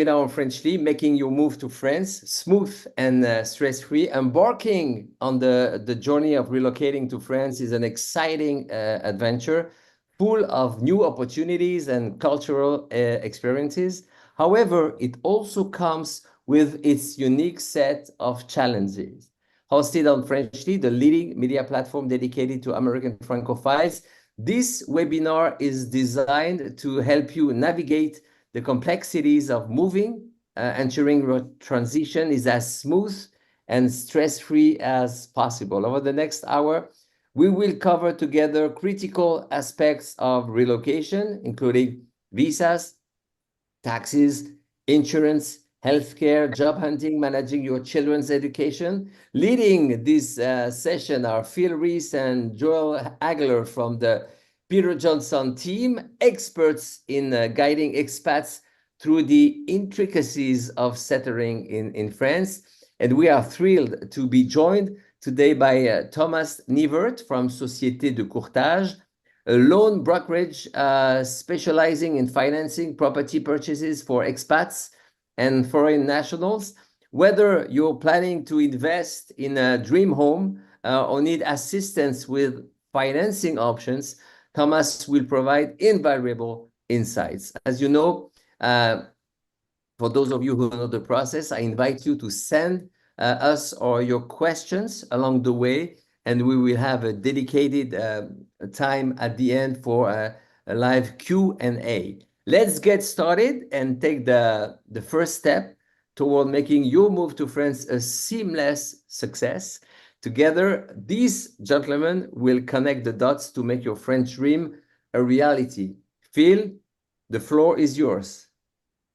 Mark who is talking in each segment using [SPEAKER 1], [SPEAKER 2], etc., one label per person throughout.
[SPEAKER 1] with our French team, making your move to France smooth and stress-free. Embarking on the journey of relocating to France is an exciting adventure full of new opportunities and cultural experiences. However, it also comes with its unique set of challenges. Hosted on Frenchly, the leading media platform dedicated to American Francophiles, this webinar is designed to help you navigate the complexities of moving, ensuring your transition is as smooth and stress-free as possible. Over the next hour, we will cover together critical aspects of relocation, including visas, taxes, insurance, healthcare, job hunting, managing your children's education. Leading this session are Rees and Joel Agler from the Peter Johnson team, experts in guiding expats through the intricacies of settling in France. And we are thrilled to be joined today by Thomas Nivert from Société de Courtage, a loan brokerage specializing in financing property purchases for expats and foreign nationals. Whether you're planning to invest in a dream home or need assistance with financing options, Thomas will provide invaluable insights. As you know, for those of you who know the process, I invite you to send us or your questions along the way, and we will have a dedicated time at the end for a live Q&A. Let's get started and take the first step toward making your move to France a seamless success. Together, these gentlemen will connect the dots to make your French dream a reality. Phil, the floor is yours.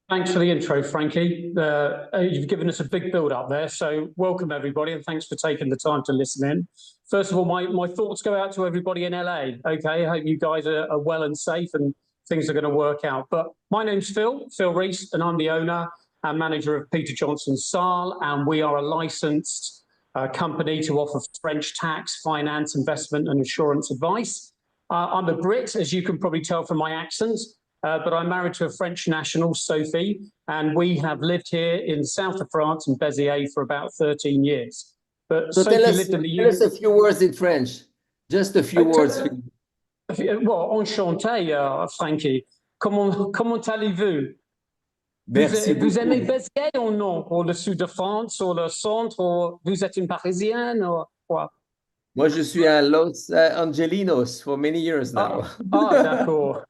[SPEAKER 2] Thanks for the intro, Frankie. You've given us a big build up there, so welcome everybody, and thanks for taking the time to listen in. First of all, my thoughts go out to everybody in LA. Okay, I hope you guys are well and safe and things are going to work out. But my name's Phil Rees, and I'm the owner and manager of Peter Johnson Saal, and we are a licensed company to offer French tax, finance, investment, and insurance advice. I'm a Brit, as you can probably tell from my accent. But I'm married to a French national, Sophie, and we have lived here in the south of France, in Béziers, for about 13 years. But
[SPEAKER 1] so
[SPEAKER 2] Sophie
[SPEAKER 1] tell
[SPEAKER 2] lived in the
[SPEAKER 1] tell us a few words in French. Just a few words.
[SPEAKER 2] Well, enchanté, Frankie. Comment allez-vous?
[SPEAKER 1] Merci
[SPEAKER 2] Vous aimez Béziers ou non? Ou le sud de France, ou le centre, ou vous êtes une Parisienne, ou quoi?
[SPEAKER 1] Moi, je suis à Los Angelinos for many years now.
[SPEAKER 2] D'accord.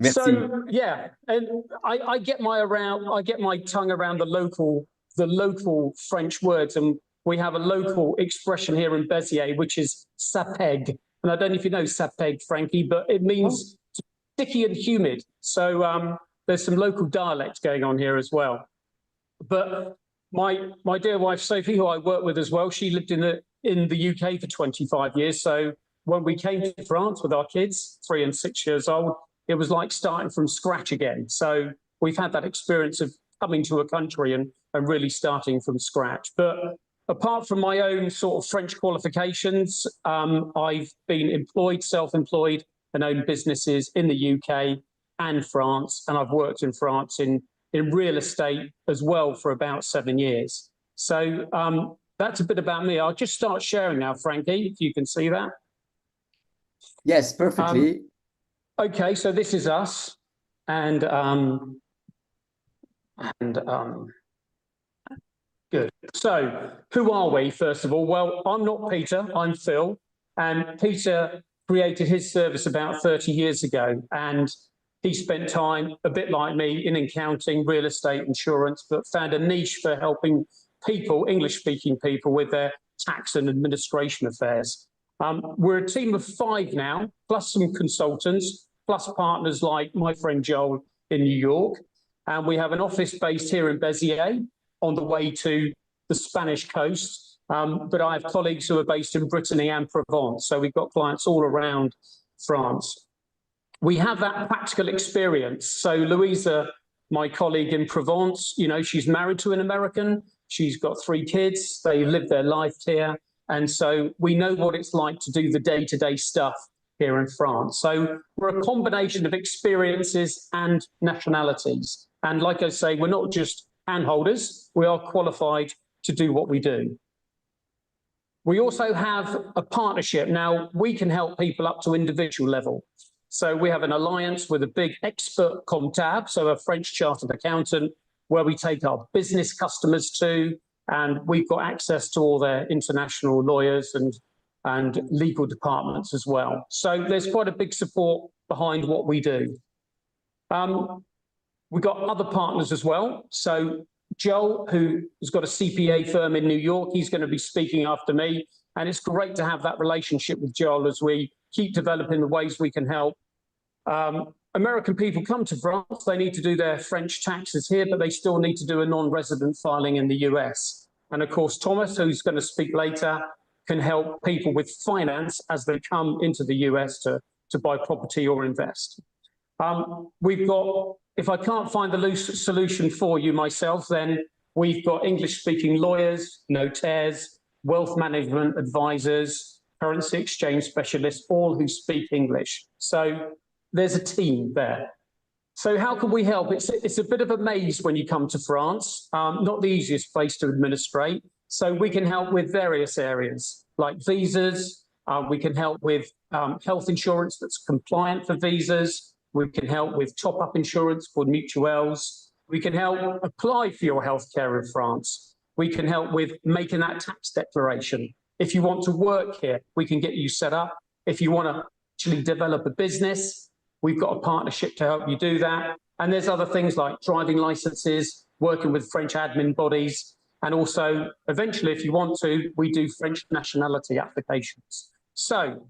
[SPEAKER 1] Merci.
[SPEAKER 2] So yeah, and I get my tongue around the local French words, and we have a local expression here in Béziers, which is sapeg. And I don't know if you know sapeg, Frankie, but it means sticky and humid. So there's some local dialect going on here as well. But my dear wife Sophie, who I work with as well, she lived in the UK for 25 years. So when we came to France with our kids, 3 and 6 years old, it was like starting from scratch again. So we've had that experience of coming to a country and really starting from scratch. But apart from my own sort of French qualifications, I've been employed, self-employed, and owned businesses in the UK and France. And I've worked in France in real estate as well for about 7 years. So that's a bit about me. I'll just start sharing now, Frankie, if you can see that.
[SPEAKER 1] Yes, perfectly.
[SPEAKER 2] Okay, so this is us, and good. So who are we, first of all? Well, I'm not Peter, I'm Phil, and Peter created his service about 30 years ago, and he spent time, a bit like me, in accounting, real estate, insurance, but found a niche for helping people, English-speaking people, with their tax and administration affairs. We're a team of 5 now, plus some consultants, plus partners like my friend Joel in New York. And we have an office based here in Béziers on the way to the Spanish coast. But I have colleagues who are based in Brittany and Provence. So we've got clients all around France. We have that practical experience. So Louisa, my colleague in Provence, you know, she's married to an American. She's got 3 kids. They live their life here. And so we know what it's like to do the day-to-day stuff here in France. So we're a combination of experiences and nationalities. And like I say, we're not just handholders, we are qualified to do what we do. We also have a partnership. Now, we can help people up to individual level. So we have an alliance with a big expert comptable, so a French chartered accountant, where we take our business customers to, and we've got access to all their international lawyers and legal departments as well. So there's quite a big support behind what we do. We've got other partners as well. So Joel, who has got a CPA firm in New York, he's going to be speaking after me. And it's great to have that relationship with Joel as we keep developing the ways we can help. American people come to France, they need to do their French taxes here, but they still need to do a non-resident filing in the US. And of course, Thomas, who's going to speak later, can help people with finance as they come into the US to buy property or invest. We've got, if I can't find the loose solution for you myself, then we've got English-speaking lawyers, notaires, wealth management advisors, currency exchange specialists, all who speak English. So there's a team there. So how can we help? It's a bit of a maze when you come to France, not the easiest place to administrate. So we can help with various areas like visas. We can help with health insurance that's compliant for visas. We can help with top-up insurance for mutuelles. We can help apply for your healthcare in France. We can help with making that tax declaration. If you want to work here, we can get you set up. If you want to actually develop a business, we've got a partnership to help you do that. And there's other things like driving licenses, working with French admin bodies, and also, eventually, if you want to, we do French nationality applications. So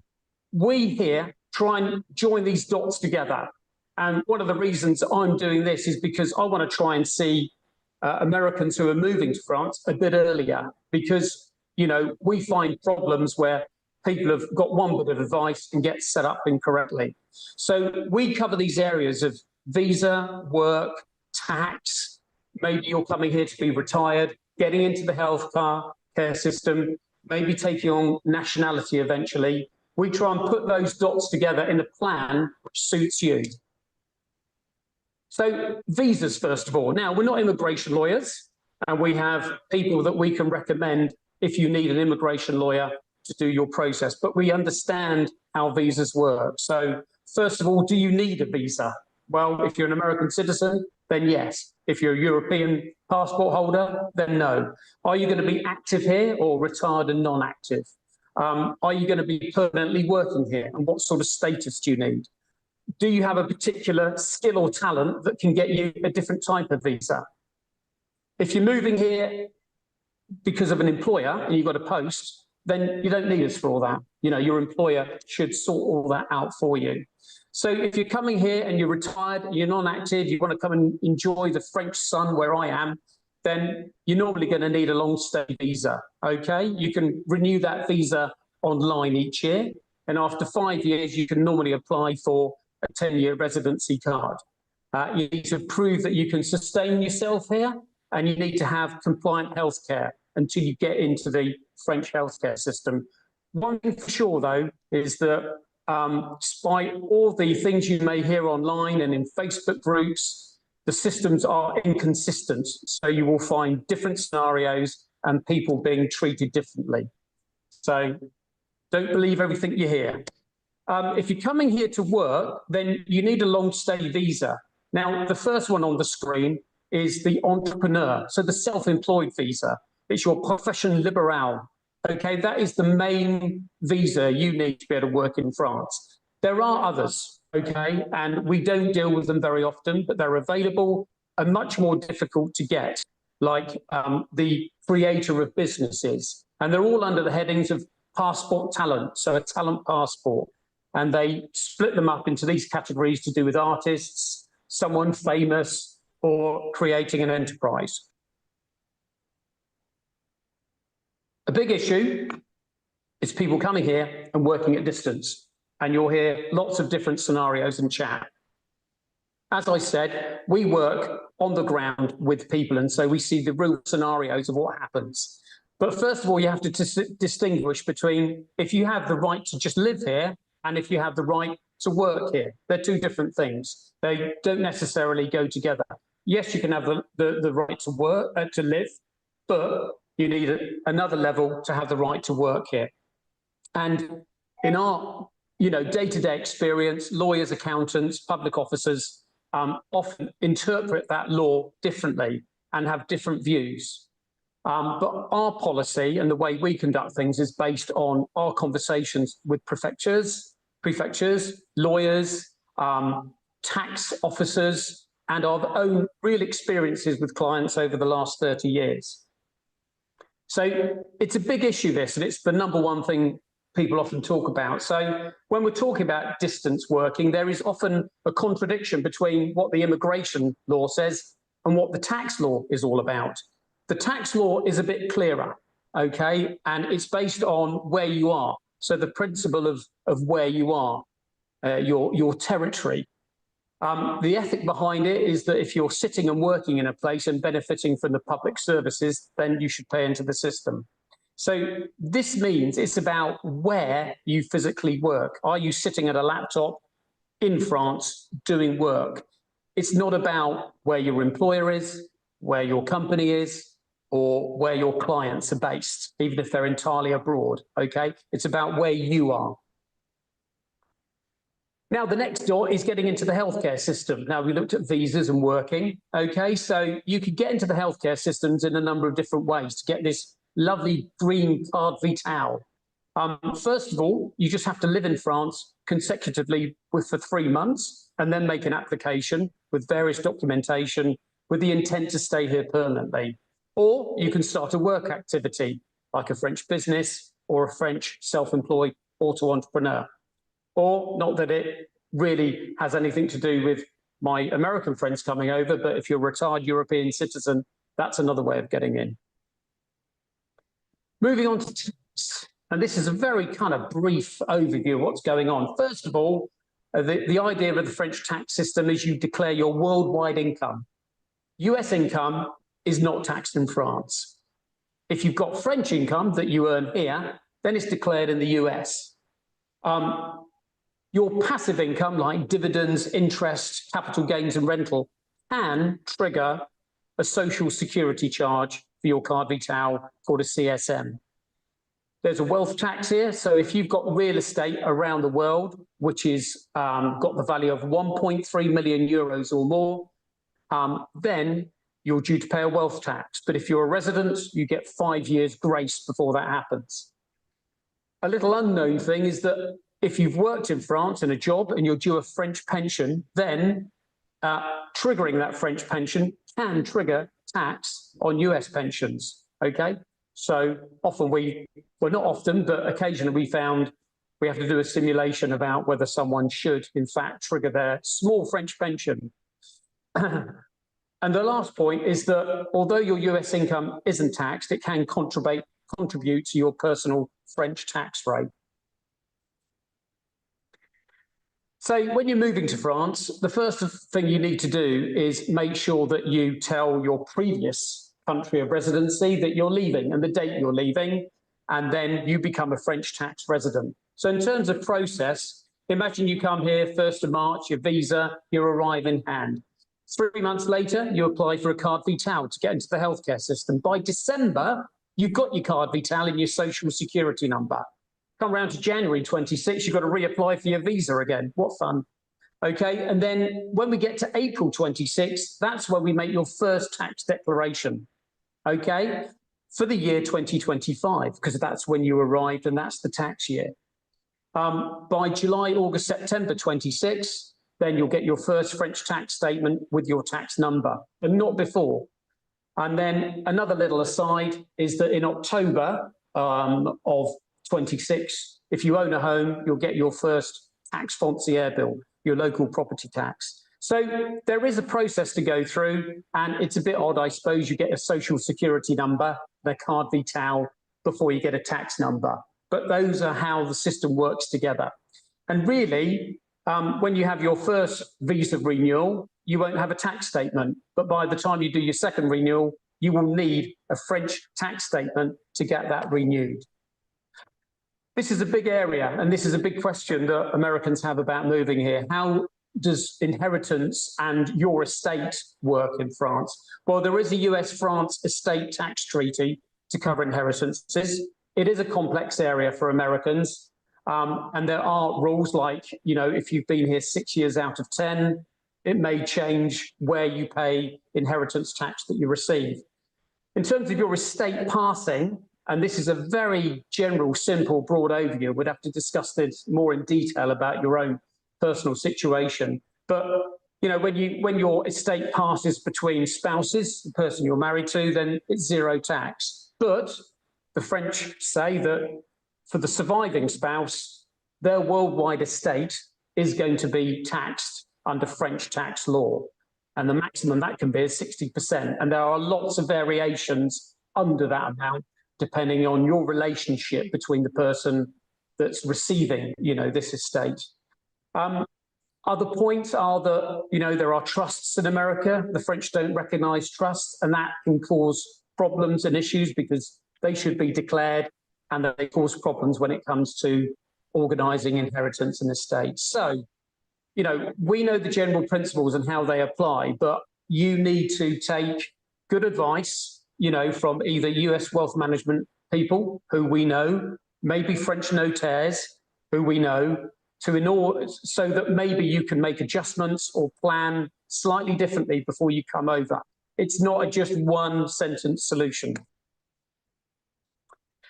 [SPEAKER 2] we here try and join these dots together. And one of the reasons I'm doing this is because I want to try and see Americans who are moving to France a bit earlier, because, you know, we find problems where people have got one bit of advice and get set up incorrectly. So we cover these areas of visa, work, tax, maybe you're coming here to be retired, getting into the healthcare system, maybe taking on nationality eventually. We try and put those dots together in a plan which suits you. So visas, first of all. Now, we're not immigration lawyers, and we have people that we can recommend if you need an immigration lawyer to do your process, but we understand how visas work. So first of all, do you need a visa? Well, if you're an American citizen, then yes. If you're a European passport holder, then no. Are you going to be active here or retired and non-active? Are you going to be permanently working here? And what sort of status do you need? Do you have a particular skill or talent that can get you a different type of visa? If you're moving here because of an employer and you've got a post, then you don't need us for all that. You know, your employer should sort all that out for you. So if you're coming here and you're retired, you're non-active, you want to come and enjoy the French sun where I am, then you're normally going to need a long stay visa, okay? You can renew that visa online each year, and after 5 years, you can normally apply for a 10-year residency card. You need to prove that you can sustain yourself here, and you need to have compliant healthcare until you get into the French healthcare system. One thing for sure, though, is that despite all the things you may hear online and in Facebook groups, the systems are inconsistent. So you will find different scenarios and people being treated differently. So don't believe everything you hear. If you're coming here to work, then you need a long stay visa. Now, the first one on the screen is the entrepreneur, so the self-employed visa. It's your profession libérale. Okay, that is the main visa you need to be able to work in France. There are others, okay, and we don't deal with them very often, but they're available and much more difficult to get, like the creator of businesses. And they're all under the headings of passport talent, so a talent passport. And they split them up into these categories to do with artists, someone famous, or creating an enterprise. A big issue is people coming here and working at distance, and you'll hear lots of different scenarios in chat. As I said, we work on the ground with people, and so we see the real scenarios of what happens. But first of all, you have to distinguish between if you have the right to just live here and if you have the right to work here. They're two different things. They don't necessarily go together. yes, you can have the right to work, to live, but you need another level to have the right to work here. And in our, day-to-day experience, lawyers, accountants, public officers often interpret that law differently and have different views. But our policy and the way we conduct things is based on our conversations with prefectures, lawyers, tax officers, and our own real experiences with clients over the last 30 years. So it's a big issue, this, and it's the number one thing people often talk about. So when we're talking about distance working, there is often a contradiction between what the immigration law says and what the tax law is all about. The tax law is a bit clearer, okay, and it's based on where you are. So the principle of where you are, your territory. The ethic behind it is that if you're sitting and working in a place and benefiting from the public services, then you should pay into the system. So this means it's about where you physically work. Are you sitting at a laptop in France doing work? It's not about where your employer is, where your company is, or where your clients are based, even if they're entirely abroad, okay? It's about where you are. Now, the next door is getting into the healthcare system. Now, we looked at visas and working, okay? So you could get into the healthcare systems in a number of different ways to get this lovely green carte vitale. First of all, you just have to live in France consecutively for 3 months and then make an application with various documentation with the intent to stay here permanently. Or you can start a work activity like a French business or a French self-employed auto entrepreneur. Or not that it really has anything to do with my American friends coming over, but if you're a retired European citizen, that's another way of getting in. Moving on to tax, and this is a very kind of brief overview of what's going on. First of all, the idea of the French tax system is you declare your worldwide income. US income is not taxed in France. If you've got French income that you earn here, then it's declared in the US. Your passive income, like dividends, interest, capital gains and rental, can trigger a social security charge for your carte vitale called a CSM. There's a wealth tax here. So if you've got real estate around the world, which is got the value of 1.3 million euros or more, then you're due to pay a wealth tax. But if you're a resident, you get 5 years grace before that happens. A little unknown thing is that if you've worked in France in a job and you're due a French pension, then triggering that French pension can trigger tax on US pensions, okay? So often well, not often, but occasionally we found we have to do a simulation about whether someone should, in fact, trigger their small French pension. And the last point is that although your US income isn't taxed, it can contribute to your personal French tax rate. So when you're moving to France, the first thing you need to do is make sure that you tell your previous country of residency that you're leaving and the date you're leaving, and then you become a French tax resident. So in terms of process, imagine you come here 1st of March, your visa, you arrive in hand. 3 months later, you apply for a carte vitale to get into the healthcare system. By December, you've got your carte vitale and your social security number. Come around to January 26, you've got to reapply for your visa again. What fun. Okay, and then when we get to April 26, that's when we make your first tax declaration, okay, for the year 2025, because that's when you arrived and that's the tax year. By July, August, September 26, then you'll get your first French tax statement with your tax number, and not before. And then another little aside is that in October of 26, if you own a home, you'll get your first tax foncière bill, your local property tax. So there is a process to go through, and it's a bit odd, I suppose. You get a social security number, the carte vitale, before you get a tax number. But those are how the system works together. And really, when you have your first visa renewal, you won't have a tax statement. But by the time you do your second renewal, you will need a French tax statement to get that renewed. This is a big area, and this is a big question that Americans have about moving here. How does inheritance and your estate work in France? Well, there is a US-France estate tax treaty to cover inheritances. It is a complex area for Americans. And there are rules like, you know, if you've been here 6 years out of 10, it may change where you pay inheritance tax that you receive. In terms of your estate passing, and this is a very general, simple, broad overview, we'd have to discuss this more in detail about your own personal situation. But, you know, when your estate passes between spouses, the person you're married to, then it's zero tax. But the French say that for the surviving spouse, their worldwide estate is going to be taxed under French tax law. And the maximum that can be is 60%. And there are lots of variations under that amount, depending on your relationship between the person that's receiving, you know, this estate. Other points are that, you know, there are trusts in America. The French don't recognize trusts, and that can cause problems and issues because they should be declared, and they cause problems when it comes to organizing inheritance and estates. So, you know, we know the general principles and how they apply, but you need to take good advice, you know, from either US wealth management people who we know, maybe French notaires who we know, so that maybe you can make adjustments or plan slightly differently before you come over. It's not just one sentence solution.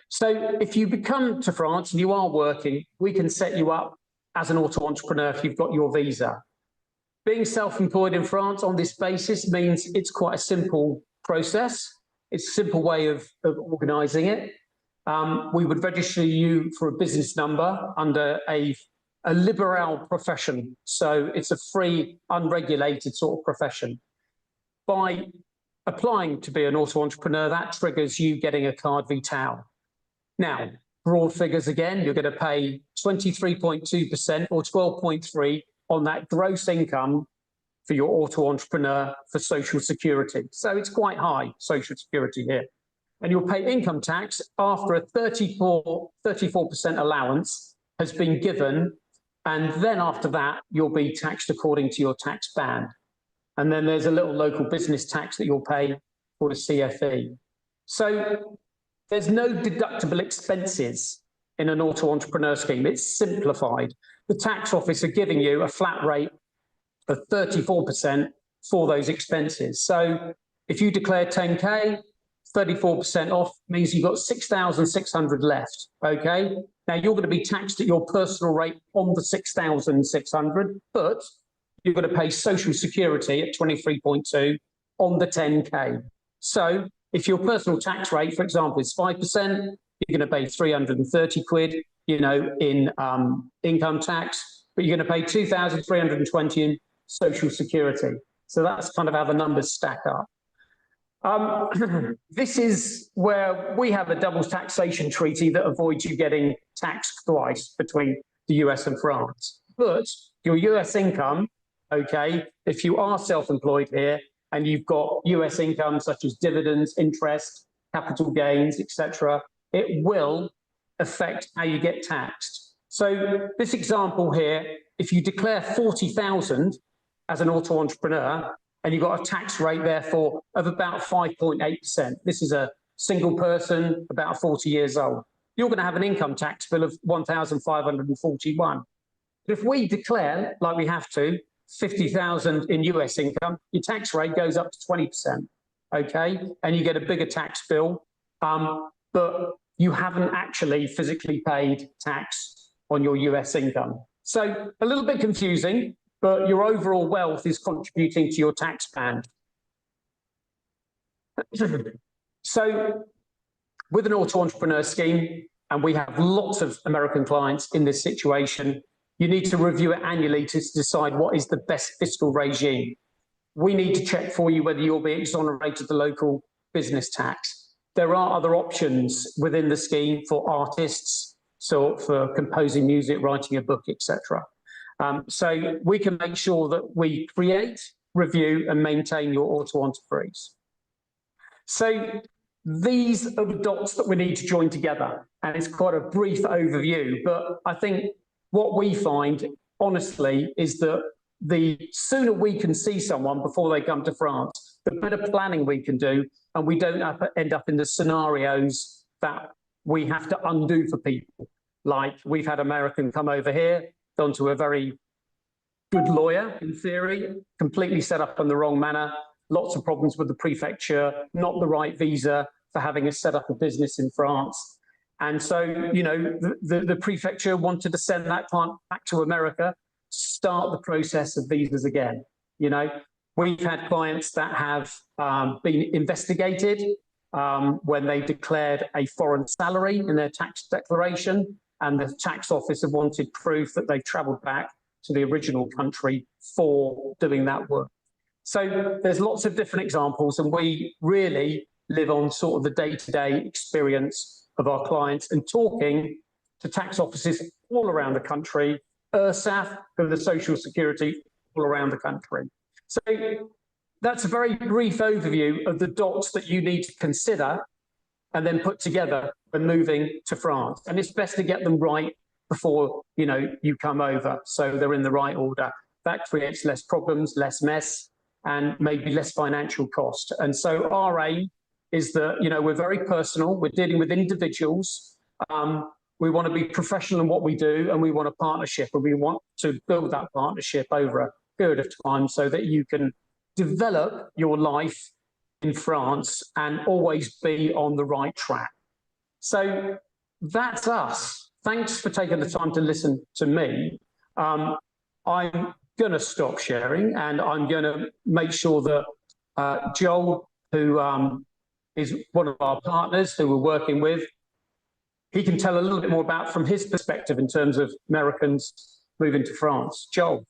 [SPEAKER 2] So if you come to France and you are working, we can set you up as an auto entrepreneur if you've got your visa. Being self-employed in France on this basis means it's quite a simple process. It's a simple way of organizing it. We would register you for a business number under a liberal profession. So it's a free, unregulated sort of profession. By applying to be an auto entrepreneur, that triggers you getting a carte vitale. Now, broad figures again, you're going to pay 23.2% or 12.3% on that gross income for your auto entrepreneur for Social Security. So it's quite high, Social Security here. And you'll pay income tax after a 34% allowance has been given. And then after that, you'll be taxed according to your tax band. And then there's a little local business tax that you'll pay for the CFE. So there's no deductible expenses in an auto entrepreneur scheme. It's simplified. The tax office are giving you a flat rate of 34% for those expenses. So if you declare 10K, 34% off means you've got 6,600 left, okay? Now you're going to be taxed at your personal rate on the 6,600, but you're going to pay Social Security at 23.2 on the 10K. So if your personal tax rate, for example, is 5%, you're going to pay 330 quid, you know, in income tax, but you're going to pay 2,320 in Social Security. So that's kind of how the numbers stack up. This is where we have a double taxation treaty that avoids you getting taxed twice between the US and France. But your US income, okay, if you are self-employed here and you've got US income such as dividends, interest, capital gains, etc., it will affect how you get taxed. So this example here, if you declare 40,000 as an auto entrepreneur, and you've got a tax rate, therefore, of about 5.8%. This is a single person, about 40 years old. You're going to have an income tax bill of 1,541. But if we declare, like we have to, 50,000 in US income, your tax rate goes up to 20%, okay? And you get a bigger tax bill, but you haven't actually physically paid tax on your US income. So a little bit confusing, but your overall wealth is contributing to your tax band. So with an auto entrepreneur scheme, and we have lots of American clients in this situation, you need to review it annually to decide what is the best fiscal regime. We need to check for you whether you'll be exonerated the local business tax. There are other options within the scheme for artists, so for composing music, writing a book, etc. So we can make sure that we create, review, and maintain your auto entreprise. So these are the dots that we need to join together. And it's quite a brief overview, but I think what we find, honestly, is that the sooner we can see someone before they come to France, the better planning we can do, and we don't end up in the scenarios that we have to undo for people. Like we've had American come over here, gone to a very good lawyer in theory, completely set up in the wrong manner, lots of problems with the prefecture, not the right visa for having set up a business in France. And so, you know, the prefecture wanted to send that client back to America, start the process of visas again. You know, we've had clients that have been investigated when they declared a foreign salary in their tax declaration, and the tax officer wanted proof that they traveled back to the original country for doing that work. So there's lots of different examples, and we really live on sort of the day-to-day experience of our clients and talking to tax offices all around the country, URSAF, for the Social Security, all around the country. So that's a very brief overview of the dots that you need to consider and then put together when moving to France. And it's best to get them right before, you know, you come over, so they're in the right order. That creates less problems, less mess, and maybe less financial cost. And so our aim is that, you know, we're very personal. We're dealing with individuals. We want to be professional in what we do, and we want a partnership, and we want to build that partnership over a period of time so that you can develop your life in France and always be on the right track. So that's us. Thanks for taking the time to listen to me. I'm going to stop sharing, and I'm going to make sure that Joel, who is one of our partners who we're working with, he can tell a little bit more about from his perspective in terms of Americans moving to France. Joel.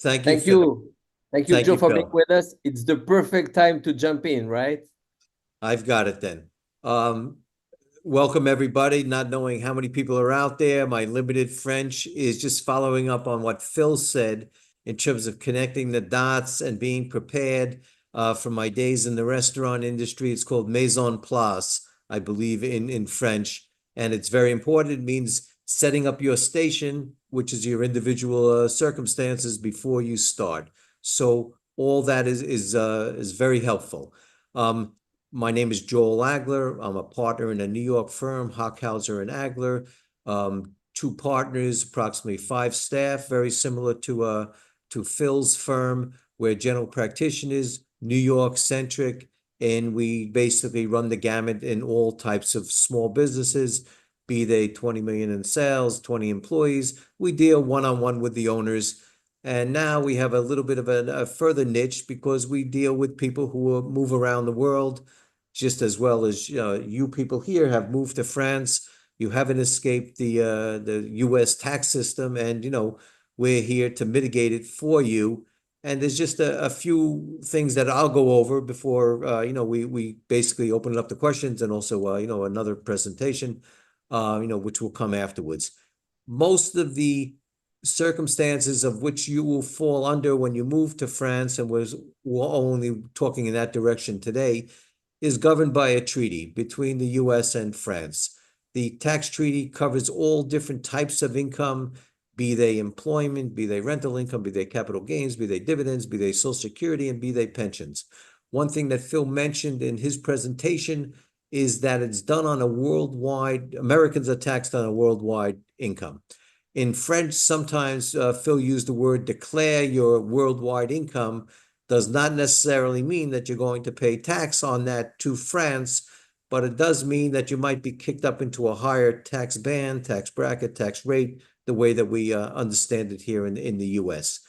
[SPEAKER 1] Thank you. Thank you, Joe, for being with us. It's the perfect time to jump in, right?
[SPEAKER 3] I've got it then. Welcome, everybody. Not knowing how many people are out there, my limited French is just following up on what Phil said in terms of connecting the dots and being prepared for my days in the restaurant industry. It's called Maison Place, I believe, in French. And it's very important. It means setting up your station, which is your individual circumstances before you start. So all that is very helpful. My name is Joel Agler. I'm a partner in a New York firm, Hockhauser and Agler. 2 partners, approximately 5 staff, very similar to Phil's firm. We're general practitioners, New York centric, and we basically run the gamut in all types of small businesses, be they 20 million in sales, 20 employees. We deal one-on-one with the owners. And now we have a little bit of a further niche because we deal with people who move around the world, just as well as you people here have moved to France. You haven't escaped the U.S. tax system, and we're here to mitigate it for you. And there's just a few things that I'll go over before we basically open it up to questions, and also another presentation which will come afterwards. Most of the circumstances of which you will fall under when you move to France, and we're only talking in that direction today, is governed by a treaty between the U.S. and France. The tax treaty covers all different types of income, be they employment, be they rental income, be they capital gains, be they dividends, be they Social Security, and be they pensions. One thing that Phil mentioned in his presentation is that it's done on a worldwide, Americans are taxed on a worldwide income. In French, sometimes Phil used the word declare your worldwide income. Does not necessarily mean that you're going to pay tax on that to France, but it does mean that you might be kicked up into a higher tax band, tax bracket, tax rate, the way that we understand it here in the U.S.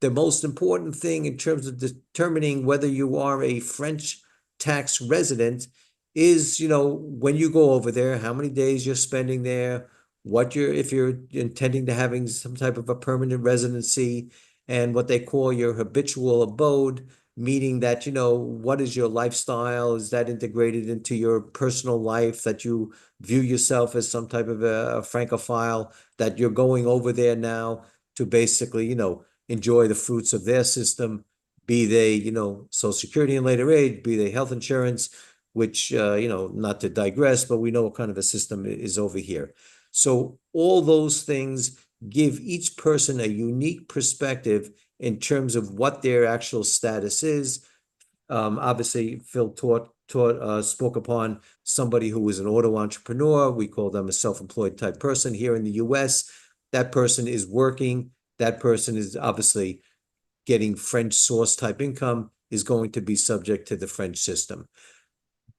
[SPEAKER 3] The most important thing in terms of determining whether you are a French tax resident is, when you go over there, how many days you're spending there, if you're intending to having some type of a permanent residency, and what they call your habitual abode, meaning that, what is your lifestyle? Is that integrated into your personal life, that you view yourself as some type of a Francophile, that you're going over there now to basically, enjoy the fruits of their system, be they, Social Security and later age, be they health insurance, which, not to digress, but we know what kind of a system is over here. So all those things give each person a unique perspective in terms of what their actual status is. Obviously, Phil spoke upon somebody who was an auto entrepreneur. We call them a self-employed type person here in the US. That person is working. That person is obviously getting French source type income, is going to be subject to the French system.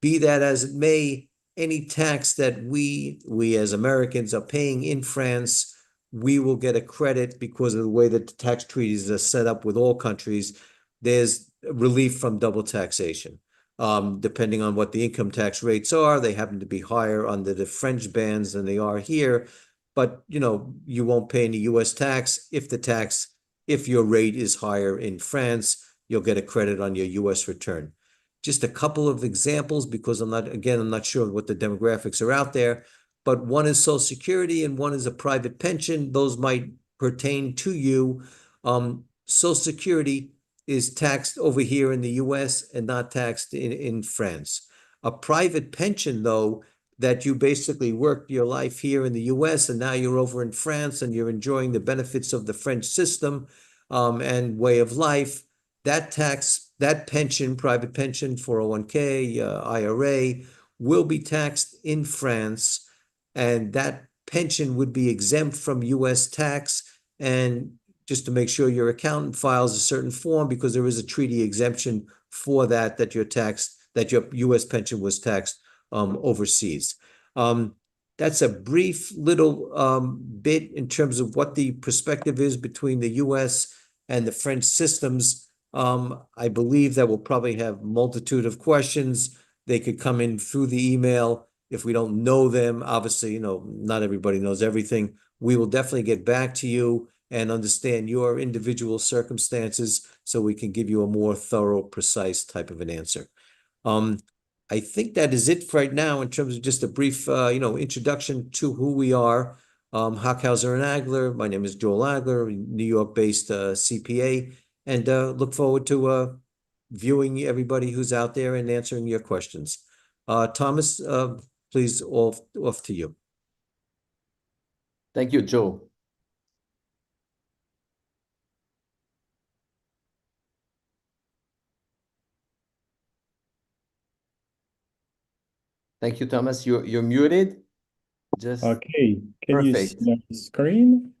[SPEAKER 3] Be that as it may, any tax that we as Americans are paying in France, we will get a credit because of the way that the tax treaties are set up with all countries. There's relief from double taxation. Depending on what the income tax rates are, they happen to be higher under the French bands than they are here. But, you know, you won't pay any US tax. If your rate is higher in France, you'll get a credit on your US return. Just a couple of examples, because I'm not sure what the demographics are out there, but one is Social Security and one is a private pension. Those might pertain to you. Social Security is taxed over here in the US and not taxed in France. A private pension, though, that you basically worked your life here in the US and now you're over in France and you're enjoying the benefits of the French system and way of life, that pension, private pension, 401k, IRA, will be taxed in France, and that pension would be exempt from US tax. And just to make sure your accountant files a certain form, because there is a treaty exemption for that your US pension was taxed overseas. That's a brief little bit in terms of what the perspective is between the US and the French systems. I believe that we'll probably have multitude of questions. They could come in through the email. If we don't know them, obviously, you know, not everybody knows everything. We will definitely get back to you and understand your individual circumstances so we can give you a more thorough, precise type of an answer. I think that is it for right now in terms of just a brief, introduction to who we are. Hockhauser and Agler. My name is Joel Agler, New York-based CPA, and look forward to viewing everybody who's out there and answering your questions. Thomas, please, off to you.
[SPEAKER 1] Thank you, Joe. Thank you, Thomas. You're muted. Just
[SPEAKER 4] okay. Can you
[SPEAKER 1] perfect.
[SPEAKER 4] see the screen?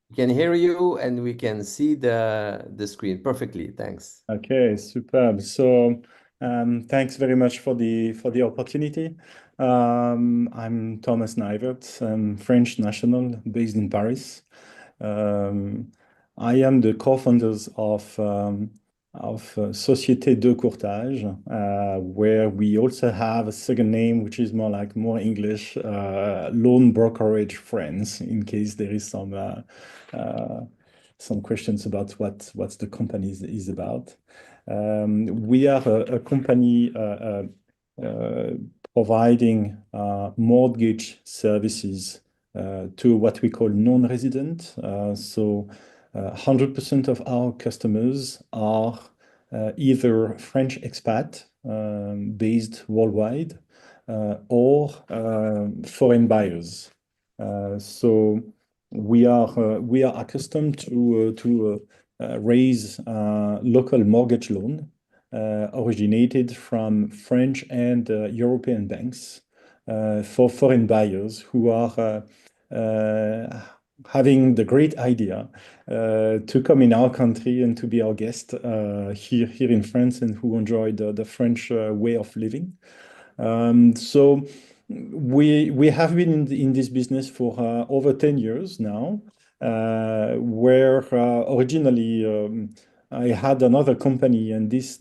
[SPEAKER 1] We can hear you and we can see the screen perfectly. Thanks.
[SPEAKER 4] Okay, superb. So thanks very much for the opportunity. I'm Thomas Nivert. I'm French national based in Paris. I am the co-founders of Société de Courtage, where we also have a second name, which is more English, Loan Brokerage France, in case there is some questions about what the company is about. We are a company providing mortgage services to what we call non-resident. So 100% of our customers are either French expat based worldwide or foreign buyers. So we are accustomed to raise local mortgage loan originated from French and European banks for foreign buyers who are having the great idea to come in our country and to be our guest here in France, and who enjoy the French way of living. So we have been in this business for over 10 years now, where originally I had another company, and this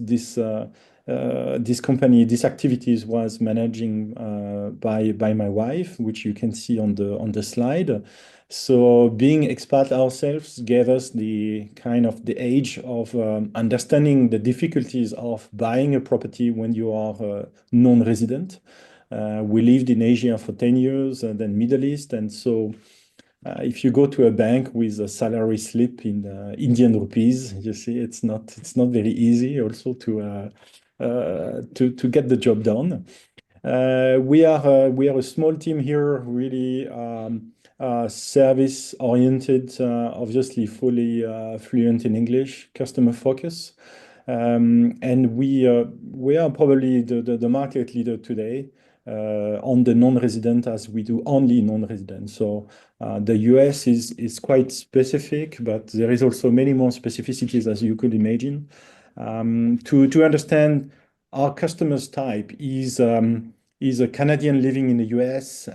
[SPEAKER 4] company, these activities was managing by my wife, which you can see on the slide. So being expat ourselves gave us the age of understanding the difficulties of buying a property when you are non-resident. We lived in Asia for 10 years and then Middle East. And so if you go to a bank with a salary slip in Indian rupees, you see it's not very easy also to get the job done. We are a small team here, really service-oriented, obviously fully fluent in English, customer focus. And we are probably the market leader today on the non-resident, as we do only non-resident. So the US is quite specific, but there is also many more specificities, as you could imagine. To understand our customers type is a Canadian living in the US,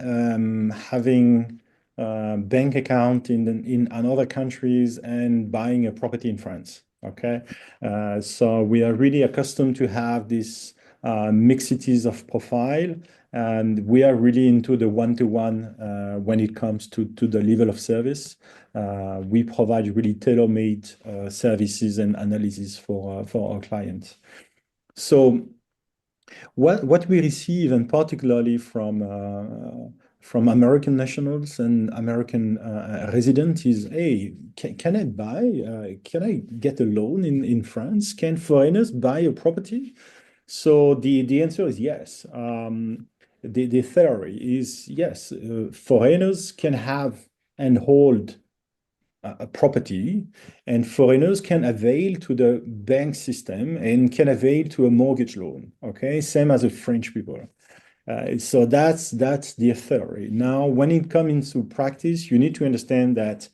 [SPEAKER 4] having bank account in other countries and buying a property in France. Okay, so we are really accustomed to have this mixities of profile, and we are really into the one-to-one when it comes to the level of service. We provide really tailor-made services and analysis for our clients. So what we receive, and particularly from American nationals and American residents, is, hey, can I buy? Can I get a loan in France? Can foreigners buy a property? So the answer is yes. The theory is yes. Foreigners can have and hold a property, and foreigners can avail to the bank system and can avail to a mortgage loan. Okay, same as the French people. So that's the theory. Now, when it comes into practice, you need to understand that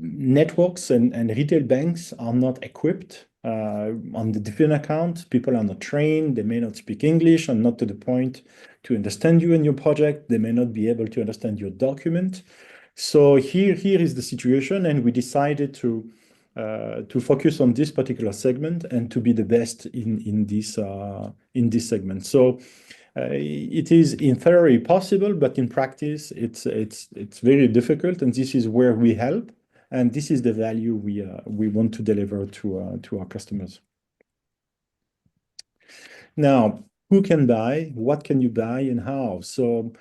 [SPEAKER 4] networks and retail banks are not equipped on the different account. People are not trained. They may not speak English and not to the point to understand you and your project. They may not be able to understand your document. So here is the situation, and we decided to focus on this particular segment and to be the best in this segment. So it is in theory possible, but in practice it's very difficult, and this is where we help, and this is the value we want to deliver to our customers. Now, who can buy? What can you buy, and how? So,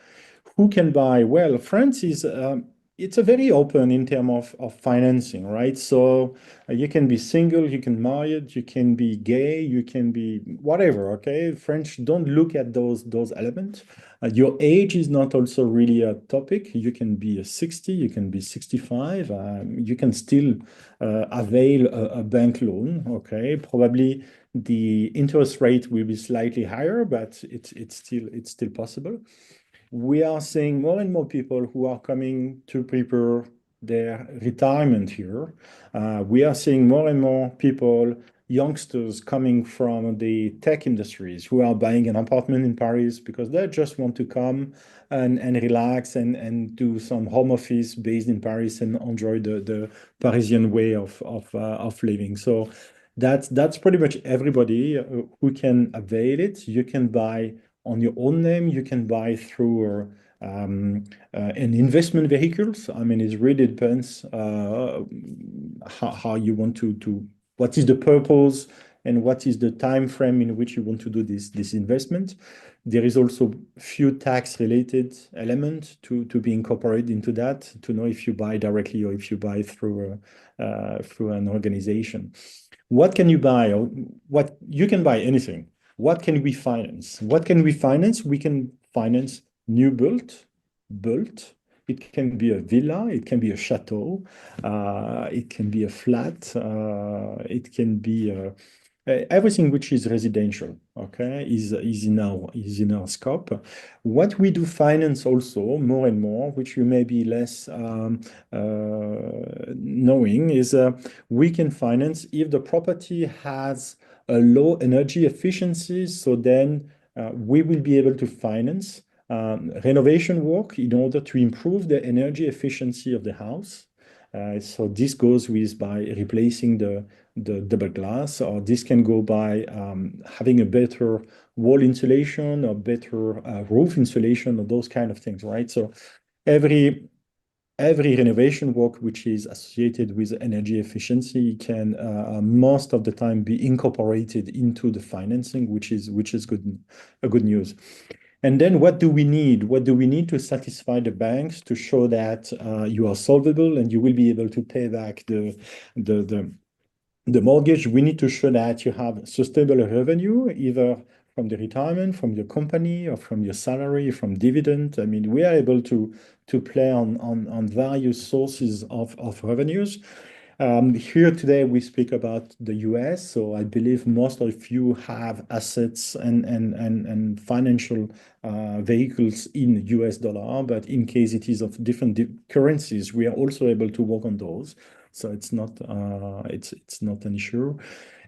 [SPEAKER 4] who can buy? Well, France is it's a very open in terms of financing, right? So you can be single, you can married, you can be gay, you can be whatever, okay? French don't look at those elements. Your age is not also really a topic. You can be 60, you can be 65, you can still avail a bank loan, okay? Probably the interest rate will be slightly higher, but it's still possible. We are seeing more and more people who are coming to prepare their retirement here. We are seeing more and more people, youngsters coming from the tech industries, who are buying an apartment in Paris because they just want to come and relax and do some home office based in Paris and enjoy the Parisian way of living. So that's pretty much everybody who can avail it. You can buy on your own name, you can buy through an investment vehicles. I mean, it really depends how you want to what is the purpose and what is the time frame in which you want to do this investment. There is also few tax related elements to be incorporated into that, to know if you buy directly or if you buy through an organization. What can you buy? What you can buy anything. What can we finance? What can we finance? We can finance new built. It can be a villa, it can be a chateau, it can be a flat, it can be everything which is residential, okay, is in our scope. What we do finance also more and more, which you may be less knowing, is we can finance if the property has a low energy efficiency. So then we will be able to finance renovation work in order to improve the energy efficiency of the house. So this goes with by replacing the double glass, or this can go by having a better wall insulation or better roof insulation, or those kind of things, right? So every renovation work which is associated with energy efficiency can most of the time be incorporated into the financing, which is good news. And then what do we need? What do we need to satisfy the banks to show that you are solvable and you will be able to pay back the mortgage? We need to show that you have sustainable revenue, either from the retirement, from your company, or from your salary, from dividend. I mean, we are able to play on various sources of revenues. Here today we speak about the US, so I believe most of you have assets and financial vehicles in US dollar, but in case it is of different currencies, we are also able to work on those. So it's not an issue.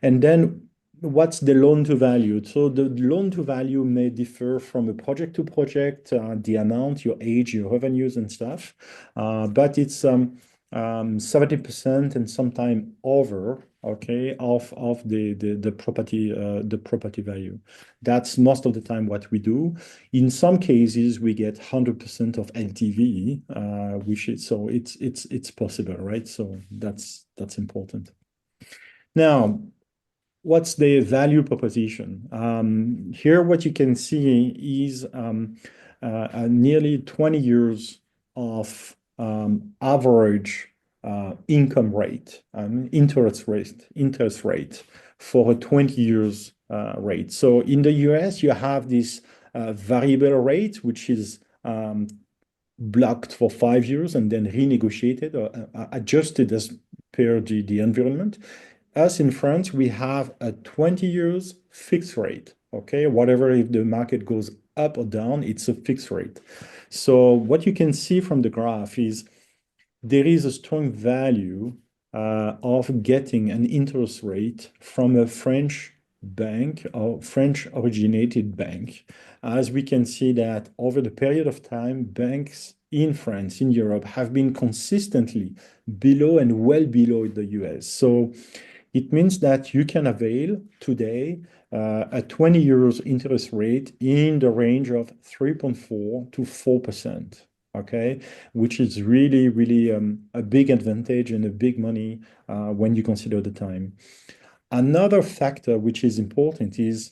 [SPEAKER 4] And then what's the loan to value? So the loan to value may differ from a project to project, the amount, your age, your revenues and stuff, but it's 70% and sometimes over, okay, of the property value. That's most of the time what we do. In some cases, we get 100% of LTV, which is so it's possible, right? So that's important. Now, what's the value proposition? Here, what you can see is nearly 20 years of average income rate, interest rate for a 20 years rate. So in the US, you have this variable rate, which is blocked for 5 years and then renegotiated or adjusted as per the environment. Us in France, we have a 20 years fixed rate, okay? Whatever, if the market goes up or down, it's a fixed rate. So what you can see from the graph is there is a strong value of getting an interest rate from a French bank or French originated bank. As we can see that over the period of time, banks in France, in Europe, have been consistently below and well below the US. So it means that you can avail today a 20 years interest rate in the range of 3.4 to 4%, okay? Which is really, really a big advantage and a big money when you consider the time. Another factor which is important is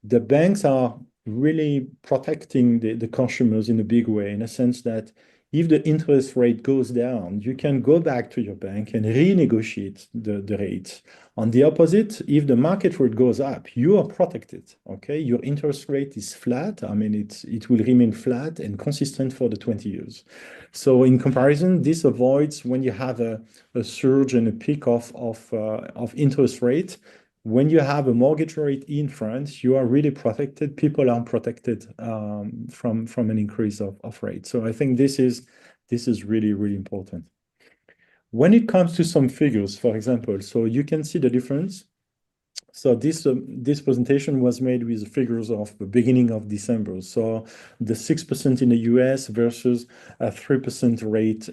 [SPEAKER 4] the banks are really protecting the consumers in a big way, in a sense that if the interest rate goes down, you can go back to your bank and renegotiate the rates. On the opposite, if the market rate goes up, you are protected, okay? Your interest rate is flat. I mean, it will remain flat and consistent for the 20 years. So in comparison, this avoids when you have a surge and a peak of interest rate. When you have a mortgage rate in France, you are really protected. People are protected from an increase of rate. So I think this is really, really important. When it comes to some figures, for example, so you can see the difference. So this presentation was made with figures of the beginning of December. So the 6% in the US versus a 3% rate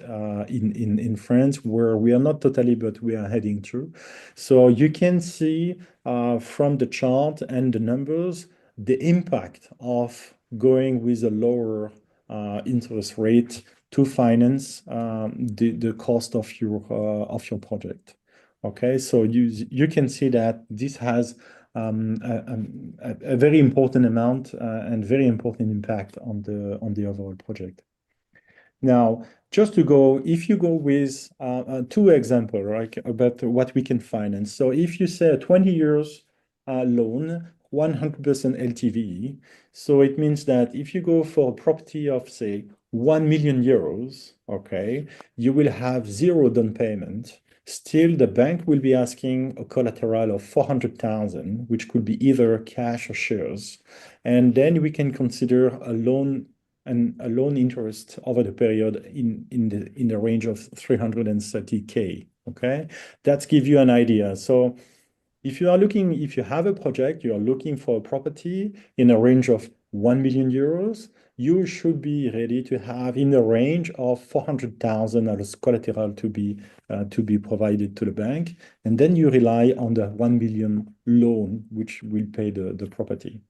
[SPEAKER 4] in France, where we are not totally, but we are heading through. So you can see from the chart and the numbers, the impact of going with a lower interest rate to finance the cost of your project. Okay, so you can see that this has a very important amount and very important impact on the overall project. Now, just to go, if you go with two examples, right, about what we can finance. So if you say a 20 years loan, 100% LTV, so it means that if you go for a property of, say, 1 million euros, okay, you will have 0 down payment. Still, the bank will be asking a collateral of 400,000, which could be either cash or shares. And then we can consider a loan interest over the period in the range of 330K. Okay, that gives you an idea. So if you have a project, you are looking for a property in a range of 1 million euros, you should be ready to have in the range of 400,000 as collateral to be provided to the bank. And then you rely on the 1 million loan, which will pay the property.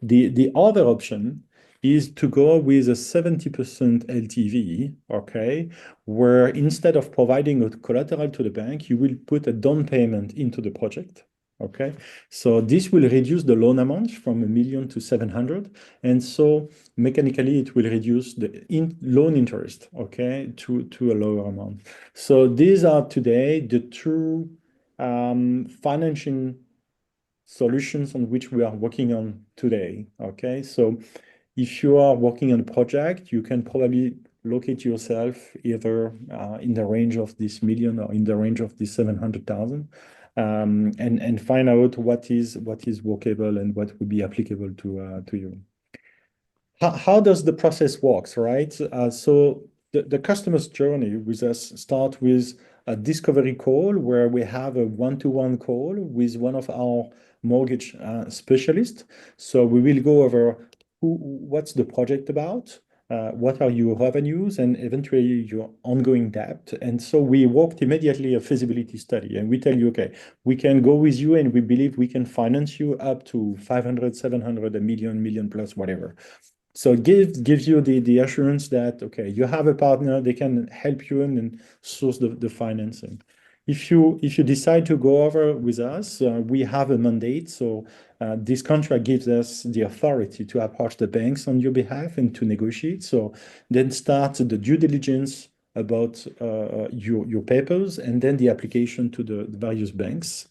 [SPEAKER 4] The other option is to go with a 70% LTV, okay, where instead of providing a collateral to the bank, you will put a down payment into the project. Okay, so this will reduce the loan amount from 1 million to 700, and so mechanically it will reduce the loan interest, okay, to a lower amount. So these are today the two financing solutions on which we are working on today. Okay, so if you are working on a project, you can probably locate yourself either in the range of this million or in the range of this 700,000, and find out what is workable and what would be applicable to you. How does the process works, right? So the customer's journey with us start with a discovery call where we have a one-to-one call with one of our mortgage specialists. So we will go over what's the project about, what are your revenues, and eventually your ongoing debt. And so we worked immediately a feasibility study, and we tell you, okay, we can go with you, and we believe we can finance you up to 500, 700, a million plus, whatever. So it gives you the assurance that, okay, you have a partner, they can help you and source the financing. If you decide to go over with us, we have a mandate. So this contract gives us the authority to approach the banks on your behalf and to negotiate. So then start the due diligence about your papers, and then the application to the various banks,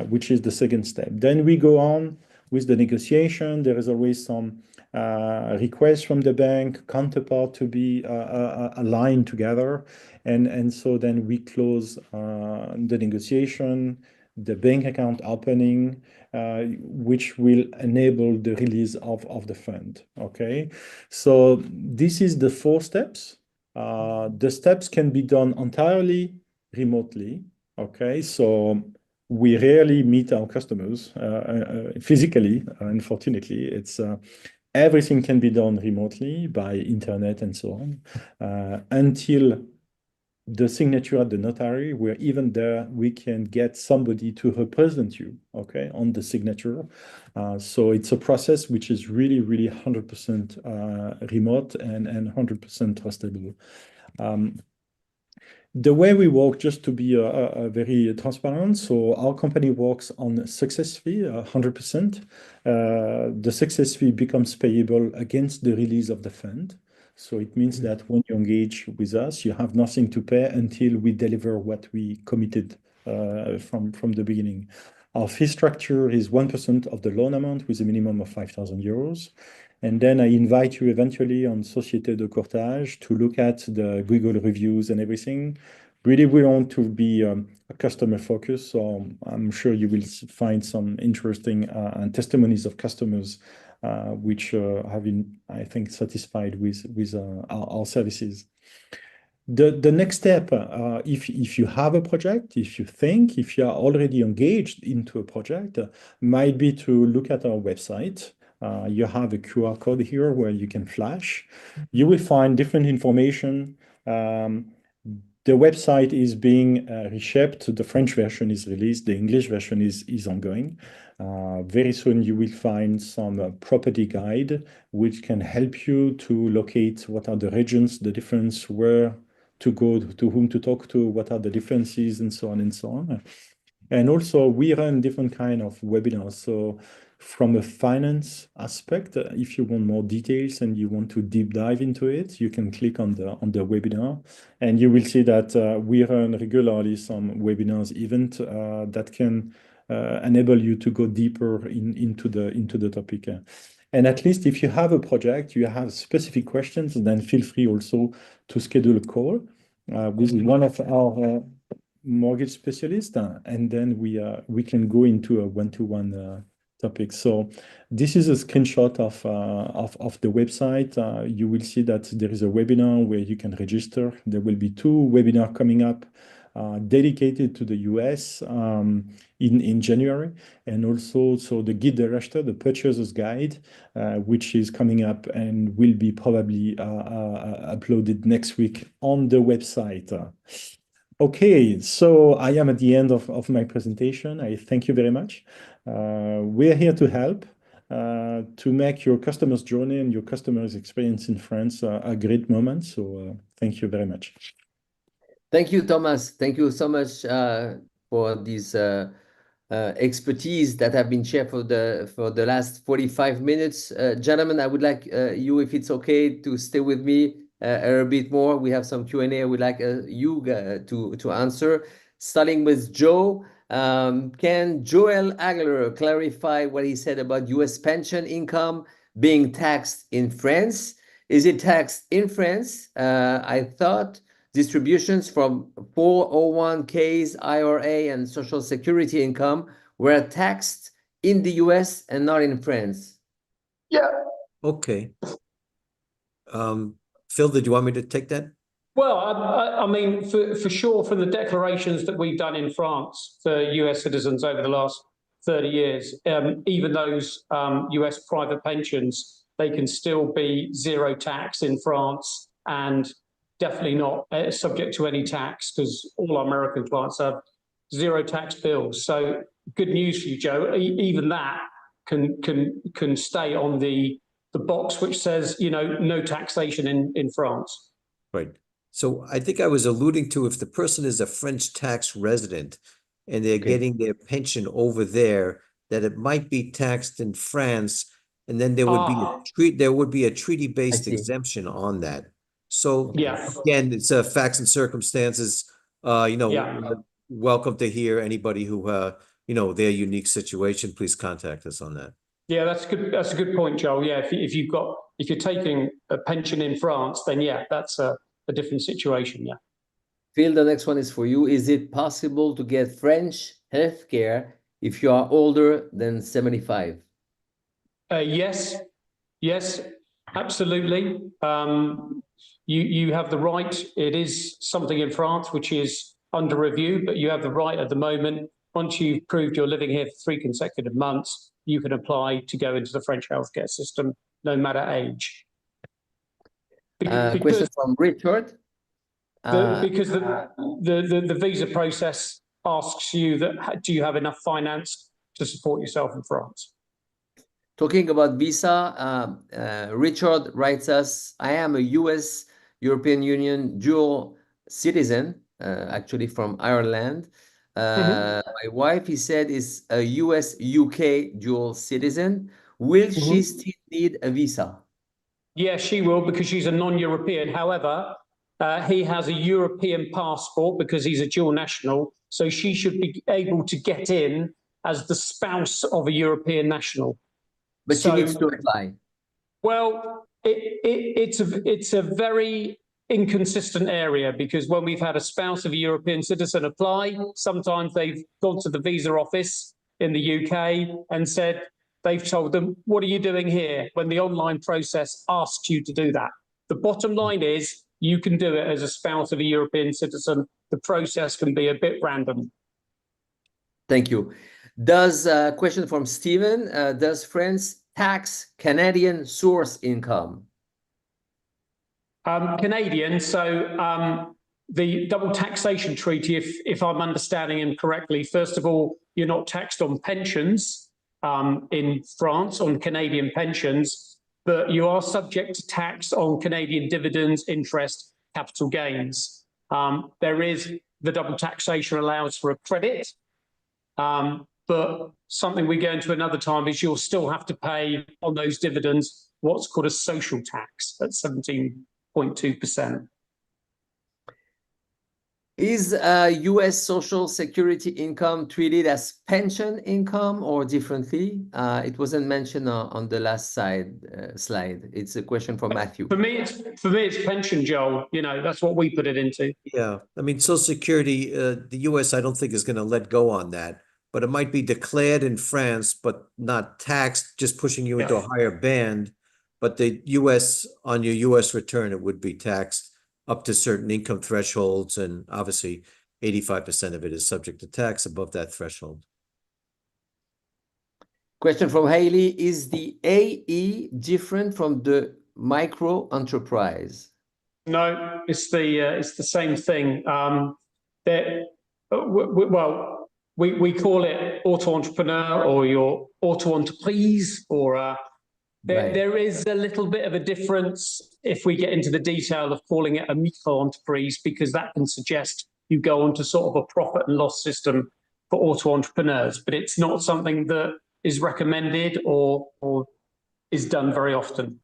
[SPEAKER 4] which is the second step. Then we go on with the negotiation. There is always some request from the bank counterpart to be aligned together, and so then we close the negotiation, the bank account opening, which will enable the release of the fund. Okay, so this is the 4 steps. The steps can be done entirely remotely. Okay, so we rarely meet our customers physically. Unfortunately, it's everything can be done remotely by internet and so on, until the signature at the notary, where even there we can get somebody to represent you, okay, on the signature. So it's a process which is really, really 100% remote and 100% trustable. The way we work, just to be very transparent, so our company works on success fee, 100%. The success fee becomes payable against the release of the fund. So it means that when you engage with us, you have nothing to pay until we deliver what we committed from the beginning. Our fee structure is 1% of the loan amount with a minimum of 5,000 euros. And then I invite you eventually on Société de Courtage to look at the Google reviews and everything. Really, we want to be a customer focus. So I'm sure you will find some interesting testimonies of customers which have been, I think, satisfied with our services. The next step, if you have a project, if you are already engaged into a project, might be to look at our website. You have a QR code here where you can flash. You will find different information. The website is being reshaped. The French version is released. The English version is ongoing. Very soon you will find some property guide which can help you to locate what are the regions, the difference, where to go, to whom to talk to, what are the differences, and so on and so on. And also we run different kind of webinars. So from a finance aspect, if you want more details and you want to deep dive into it, you can click on the webinar, and you will see that we run regularly some webinars event that can enable you to go deeper into the topic. And at least if you have a project, you have specific questions, then feel free also to schedule a call with one of our mortgage specialists, and then we can go into a one-to-one topic. So this is a screenshot of the website. You will see that there is a webinar where you can register. There will be 2 webinars coming up dedicated to the US in January, and also the Guide de l'acheteur, the purchaser's guide, which is coming up and will be probably uploaded next week on the website. Okay, so I am at the end of my presentation. I thank you very much. We're here to help to make your customer's journey and your customer's experience in France a great moment. So thank you very much.
[SPEAKER 1] Thank you, Thomas. Thank you so much for this expertise that have been shared for the last 45 minutes. Gentlemen, I would like you, if it's okay, to stay with me a bit more. We have some Q&A I would like you to answer, starting with Joe. Can Joel Agler clarify what he said about U.S. pension income being taxed in France? Is it taxed in France? I thought distributions from 401ks, IRA, and Social Security income were taxed in the US and not in France.
[SPEAKER 2] Yeah.
[SPEAKER 3] Okay. Phil, did you want me to take that?
[SPEAKER 2] Well, I mean, for sure, from the declarations that we've done in France for US citizens over the last 30 years, even those US private pensions, they can still be zero tax in France and definitely not subject to any tax, because all our American clients have zero tax bills. So good news for you, Joe. Even that can stay on the box which says, you know, no taxation in France.
[SPEAKER 3] Right. So I think I was alluding to, if the person is a French tax resident and they're getting their pension over there, that it might be taxed in France, and then there would be a treaty-based exemption on that. So again, it's facts and circumstances. Welcome to hear anybody who their unique situation. Please contact us on that.
[SPEAKER 2] Yeah, that's good. That's a good point, Joel. Yeah, if you're taking a pension in France, then yeah, that's a different situation. Yeah.
[SPEAKER 1] Phil, the next one is for you. Is it possible to get French healthcare if you are older than 75?
[SPEAKER 2] Yes, absolutely. You have the right. It is something in France which is under review, but you have the right at the moment. Once you've proved you're living here for 3 consecutive months, you can apply to go into the French healthcare system, no matter age.
[SPEAKER 1] Question from Richard.
[SPEAKER 2] Because the visa process asks you that, do you have enough finance to support yourself in France?
[SPEAKER 1] Talking about visa, Richard writes us, I am a US European Union dual citizen, actually from Ireland. My wife, he said, is a US-UK dual citizen. Will she still need a visa?
[SPEAKER 2] Yeah, she will, because she's a non-European. However, he has a European passport because he's a dual national. So she should be able to get in as the spouse of a European national.
[SPEAKER 1] But she needs to apply.
[SPEAKER 2] Well, it's a very inconsistent area, because when we've had a spouse of a European citizen apply, sometimes they've gone to the visa office in the UK and said, they've told them, what are you doing here? When the online process asks you to do that. The bottom line is, you can do it as a spouse of a European citizen. The process can be a bit random.
[SPEAKER 1] Thank you. Question from Stephen, does France tax Canadian source income?
[SPEAKER 2] Canadian, so the double taxation treaty, if I'm understanding him correctly, first of all, you're not taxed on pensions in France, on Canadian pensions, but you are subject to tax on Canadian dividends, interest, capital gains. There is the double taxation allows for a credit, but something we go into another time is you'll still have to pay on those dividends what's called a social tax at 17.2%.
[SPEAKER 1] Is US Social Security income treated as pension income or differently? It wasn't mentioned on the last slide. It's a question from Matthew.
[SPEAKER 2] For me, it's pension, Joel. You know, that's what we put it into.
[SPEAKER 3] Yeah, I mean, Social Security, the US, I don't think is going to let go on that, but it might be declared in France, but not taxed, just pushing you into a higher band. But the US, on your US return, it would be taxed up to certain income thresholds, and obviously 85% of it is subject to tax above that threshold.
[SPEAKER 1] Question from Haley, is the AE different from the micro enterprise?
[SPEAKER 2] No, it's the same thing. We call it auto-entrepreneur or your auto-entreprise, or there is a little bit of a difference if we get into the detail of calling it a micro-entreprise, because that can suggest you go onto sort of a profit and loss system for auto-entrepreneurs, but it's not something that is recommended or is done very often.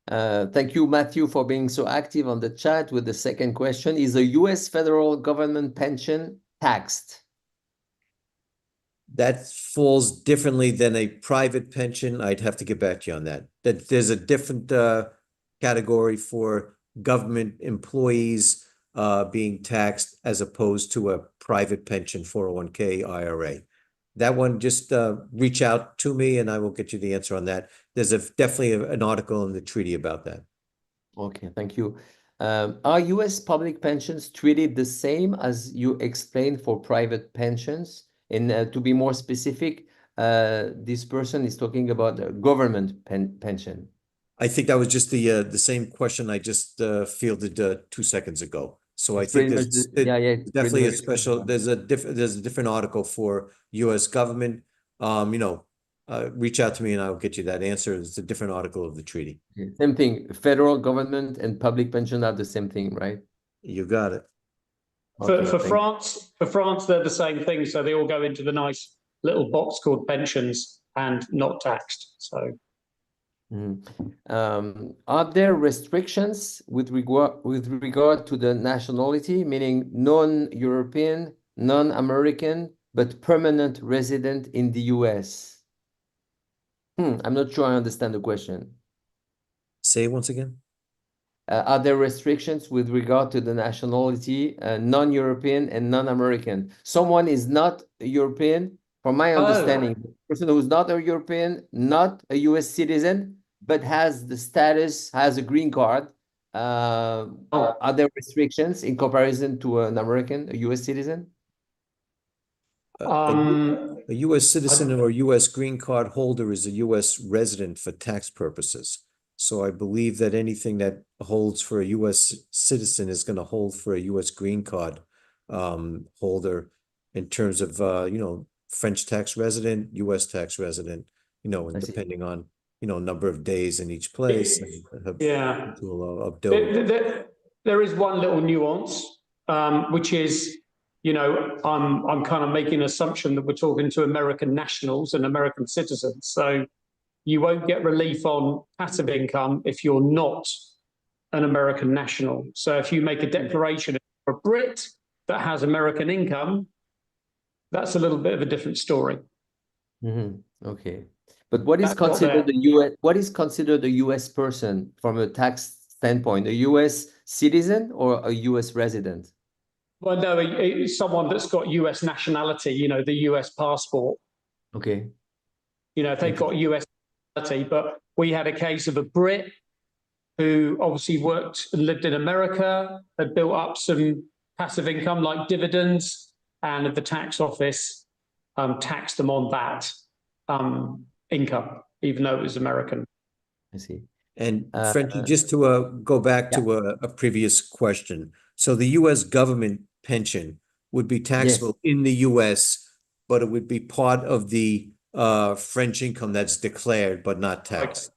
[SPEAKER 1] Thank you, Matthew, for being so active on the chat with the second question. Is the US federal government pension taxed?
[SPEAKER 3] That falls differently than a private pension. I'd have to get back to you on that. That there's a different category for government employees being taxed as opposed to a private pension 401k IRA. That one, just reach out to me and I will get you the answer on that. There's definitely an article in the treaty about that.
[SPEAKER 1] Okay, thank you. Are U.S. public pensions treated the same as you explained for private pensions? And to be more specific, this person is talking about a government pension.
[SPEAKER 3] I think that was just the same question I just fielded 2 seconds ago. So
[SPEAKER 1] It's
[SPEAKER 3] I think
[SPEAKER 1] pretty much
[SPEAKER 3] there's
[SPEAKER 1] it's
[SPEAKER 3] definitely
[SPEAKER 1] pretty
[SPEAKER 3] a
[SPEAKER 1] much
[SPEAKER 3] special. There's a different article for U.S. government. Reach out to me and I'll get you that answer. It's a different article of the treaty.
[SPEAKER 1] same thing. Federal government and public pension are the same thing, right?
[SPEAKER 3] You got it.
[SPEAKER 1] Okay,
[SPEAKER 2] For France, they're the same thing. So they all go into the nice little box called pensions and not taxed. So.
[SPEAKER 1] Are there restrictions with regard to the nationality, meaning non-European, non-American, but permanent resident in the US? I'm not sure I understand the question.
[SPEAKER 3] Say it once again.
[SPEAKER 1] Are there restrictions with regard to the nationality, non-European and non-American? Someone is not a European, from my understanding, the person who's not a European, not a US citizen, but has the status, has a green card. Are there restrictions in comparison to an American, a US citizen?
[SPEAKER 3] A U.S. citizen or a U.S. green card holder is a U.S. resident for tax purposes. So I believe that anything that holds for a U.S. citizen is going to hold for a U.S. green card holder in terms of, French tax resident, U.S. tax resident, and depending on, number of days in each place.
[SPEAKER 2] Yeah.
[SPEAKER 3] Of
[SPEAKER 2] there is one little nuance, which is, I'm kind of making an assumption that we're talking to American nationals and American citizens. So you won't get relief on passive income if you're not an American national. So if you make a declaration for a Brit that has American income, that's a little bit of a different story.
[SPEAKER 1] Okay. But what is considered the US? What is considered a US person from a tax standpoint? A US citizen or a US resident?
[SPEAKER 2] Well, no, someone that's got US nationality, the US passport.
[SPEAKER 1] Okay.
[SPEAKER 2] If they've got US nationality, but we had a case of a Brit who obviously worked and lived in America, had built up some passive income like dividends, and the tax office taxed them on that income, even though it was American.
[SPEAKER 1] I see.
[SPEAKER 3] And Frenchie, just to go back to a previous question. So the U.S. government pension would be taxable in the U.S., but it would be part of the French income that's declared but not taxed.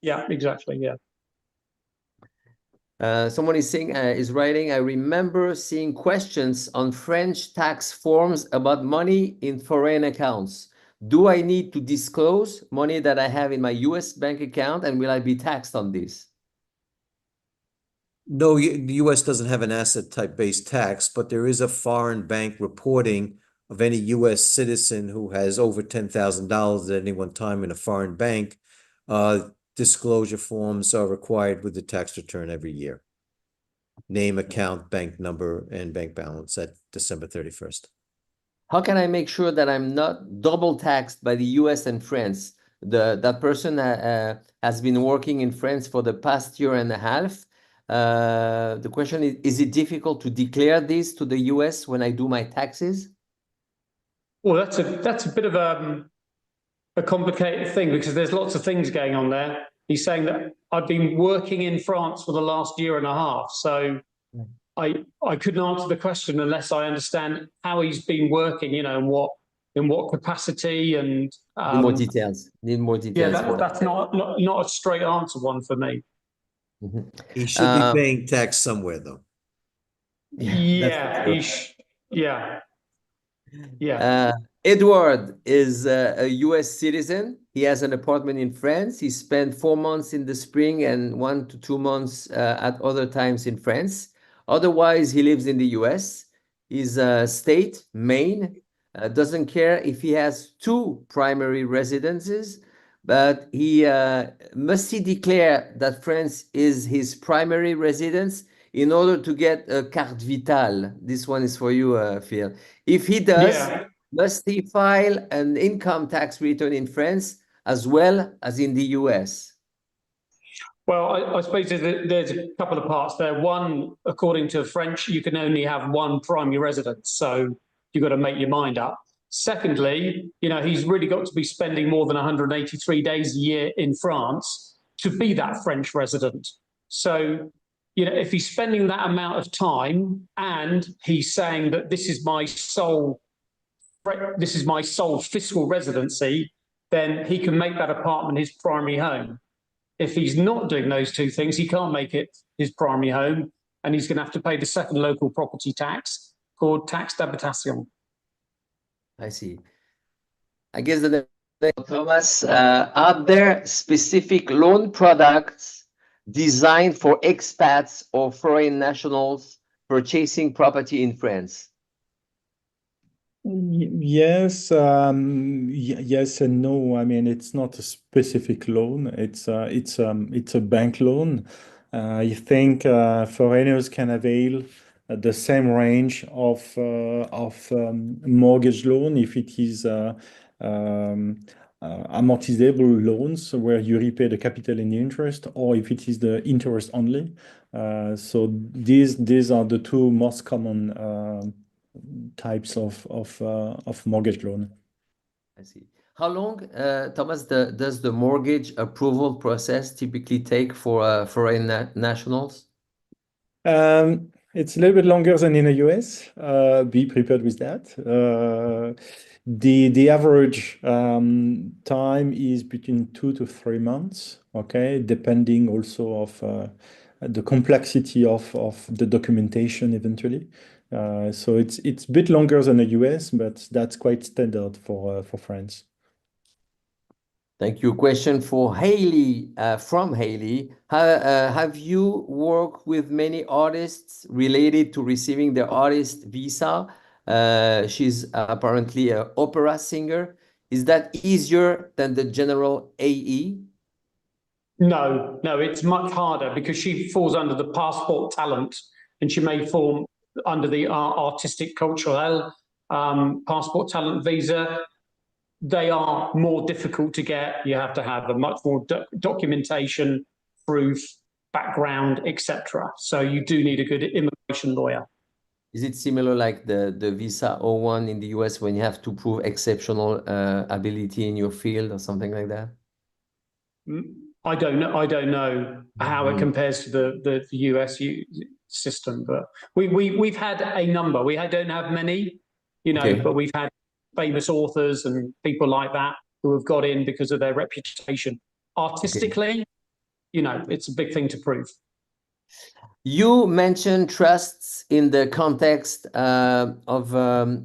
[SPEAKER 2] Yeah, exactly. Yeah.
[SPEAKER 1] Someone is writing, I remember seeing questions on French tax forms about money in foreign accounts. Do I need to disclose money that I have in my US bank account, and will I be taxed on this?
[SPEAKER 3] No, the U.S. doesn't have an asset type based tax, but there is a foreign bank reporting of any U.S. citizen who has over $10,000 at any one time in a foreign bank. Disclosure forms are required with the tax return every year. Name, account, bank number, and bank balance at December 31st.
[SPEAKER 1] How can I make sure that I'm not double taxed by the US and France? That person has been working in France for the past year and a half. The question is it difficult to declare this to the US when I do my taxes?
[SPEAKER 2] Well, that's a bit of a complicated thing because there's lots of things going on there. He's saying that I've been working in France for the last year and a half. So I couldn't answer the question unless I understand how he's been working, in what capacity and
[SPEAKER 1] Need more details. Need more details.
[SPEAKER 2] Yeah, that's not a straight answer one for me.
[SPEAKER 3] He should be paying tax somewhere though.
[SPEAKER 1] Edward is a US citizen. He has an apartment in France. He spent 4 months in the spring and 1 to 2 months at other times in France. Otherwise, he lives in the US. His state, Maine, doesn't care if he has two primary residences, but he must he declare that France is his primary residence in order to get a carte vitale. This one is for you, Phil. If he does,
[SPEAKER 2] Yeah.
[SPEAKER 1] must he file an income tax return in France as well as in the US?
[SPEAKER 2] Well, I suppose there's a couple of parts there. One, according to French, you can only have one primary residence, so you've got to make your mind up. Secondly, he's really got to be spending more than 183 days a year in France to be that French resident. So, if he's spending that amount of time and he's saying that this is my sole fiscal residency, then he can make that apartment his primary home. If he's not doing those two things, he can't make it his primary home, and he's going to have to pay the second local property tax called taxe d'habitation.
[SPEAKER 1] I see. I guess the Thomas, are there specific loan products designed for expats or foreign nationals purchasing property in France?
[SPEAKER 4] Yes, yes and no. I mean, it's not a specific loan. It's a bank loan. I think foreigners can avail the same range of mortgage loan if it is amortizable loans where you repay the capital and the interest, or if it is the interest only. So these are the two most common types of mortgage loan.
[SPEAKER 1] I see. How long, Thomas, does the mortgage approval process typically take for foreign nationals?
[SPEAKER 4] It's a little bit longer than in the US. Be prepared with that. The average time is between 2 to 3 months, okay, depending also of the complexity of the documentation eventually. So it's a bit longer than the US, but that's quite standard for France.
[SPEAKER 1] Thank you. Question for Haley, from Haley. Have you worked with many artists related to receiving the artist visa? She's apparently an opera singer. Is that easier than the general AE?
[SPEAKER 2] No, it's much harder because she falls under the passport talent, and she may fall under the artistic cultural passport talent visa. They are more difficult to get. You have to have a much more documentation, proof, background, etc. So you do need a good immigration lawyer.
[SPEAKER 1] Is it similar like the visa O1 in the US when you have to prove exceptional ability in your field or something like that?
[SPEAKER 2] I don't know how it compares to the US system, but we've had a number. Don't have many,
[SPEAKER 1] Okay.
[SPEAKER 2] but we've had famous authors and people like that who have got in because of their reputation. Artistically, it's a big thing to prove.
[SPEAKER 1] You mentioned trusts in the context of,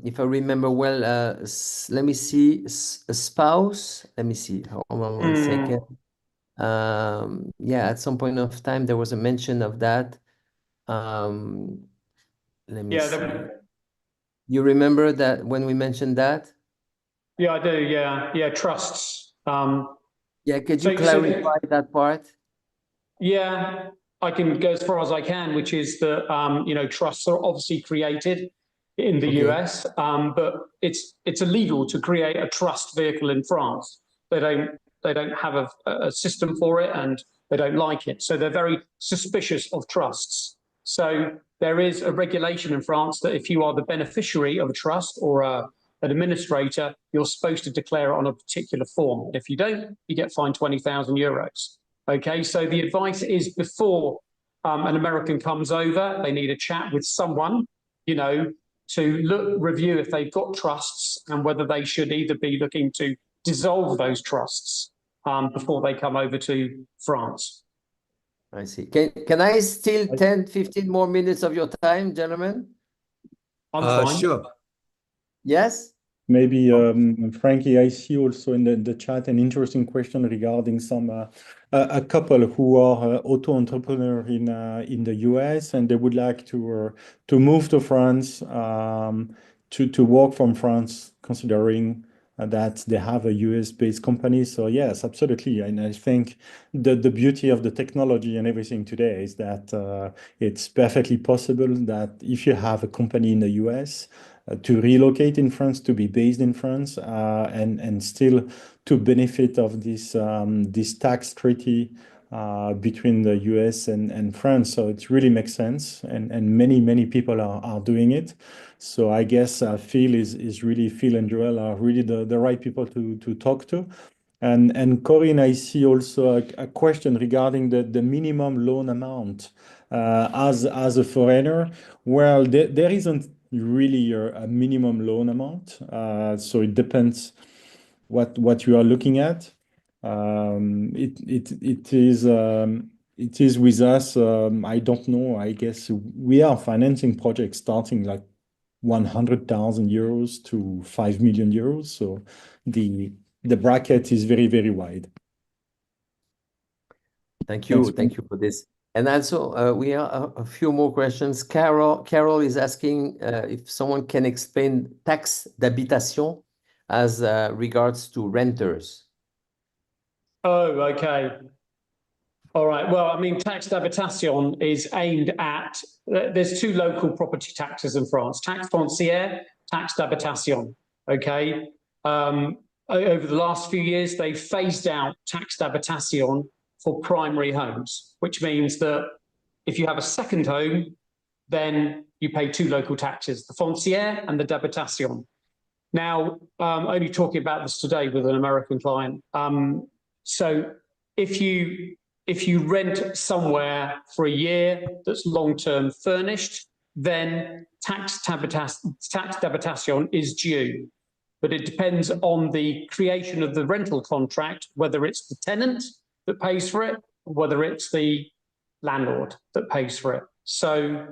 [SPEAKER 1] if I remember well, let me see, a spouse. Let me see. Hold on one second. Yeah, at some point of time, there was a mention of that. Let me see. You remember that when we mentioned that?
[SPEAKER 2] Yeah, I do. Yeah, trusts.
[SPEAKER 1] Yeah, could you clarify that part?
[SPEAKER 2] Yeah, I can go as far as I can, which is that trusts are obviously created in the US, but it's illegal to create a trust vehicle in France. They don't have a system for it, and they don't like it, so they're very suspicious of trusts. So there is a regulation in France that if you are the beneficiary of a trust or an administrator, you're supposed to declare it on a particular form. And if you don't, you get fined 20,000 euros. Okay, so the advice is before an American comes over, they need a chat with someone, to review if they've got trusts and whether they should either be looking to dissolve those trusts before they come over to France.
[SPEAKER 1] I see. Can I steal 10, 15 more minutes of your time, gentlemen?
[SPEAKER 2] I'm fine.
[SPEAKER 3] Sure.
[SPEAKER 1] Yes?
[SPEAKER 4] Maybe, Frankie, I see also in the chat an interesting question regarding a couple who are auto-entrepreneur in the US, and they would like to move to France to work from France, considering that they have a US-based company. So yes, absolutely. And I think the beauty of the technology and everything today is that it's perfectly possible that if you have a company in the US, to relocate in France, to be based in France, and still to benefit of this tax treaty between the US and France. So it really makes sense, and many people are doing it. So I guess Phil and Joel are really the right people to talk to. And Corinne, I see also a question regarding the minimum loan amount as a foreigner. Well, there isn't really a minimum loan amount, so it depends what you are looking at. It is with us. I don't know. I guess we are financing projects starting like 100,000 euros to 5 million euros. So the bracket is very wide.
[SPEAKER 1] Thank you.
[SPEAKER 4] Thanks.
[SPEAKER 1] Thank you for this. And also, we have a few more questions. Carol is asking if someone can explain taxe d'habitation as regards to renters.
[SPEAKER 2] Oh, okay. All right. Well, I mean, taxe d'habitation is aimed at, there's two local property taxes in France, taxe foncière, taxe d'habitation. Okay. Over the last few years, they've phased out taxe d'habitation for primary homes, which means that if you have a second home, then you pay two local taxes, the foncière and the d'habitation. Now, only talking about this today with an American client. So if you rent somewhere for a year that's long-term furnished, then taxe d'habitation is due. But it depends on the creation of the rental contract, whether it's the tenant that pays for it, or whether it's the landlord that pays for it. So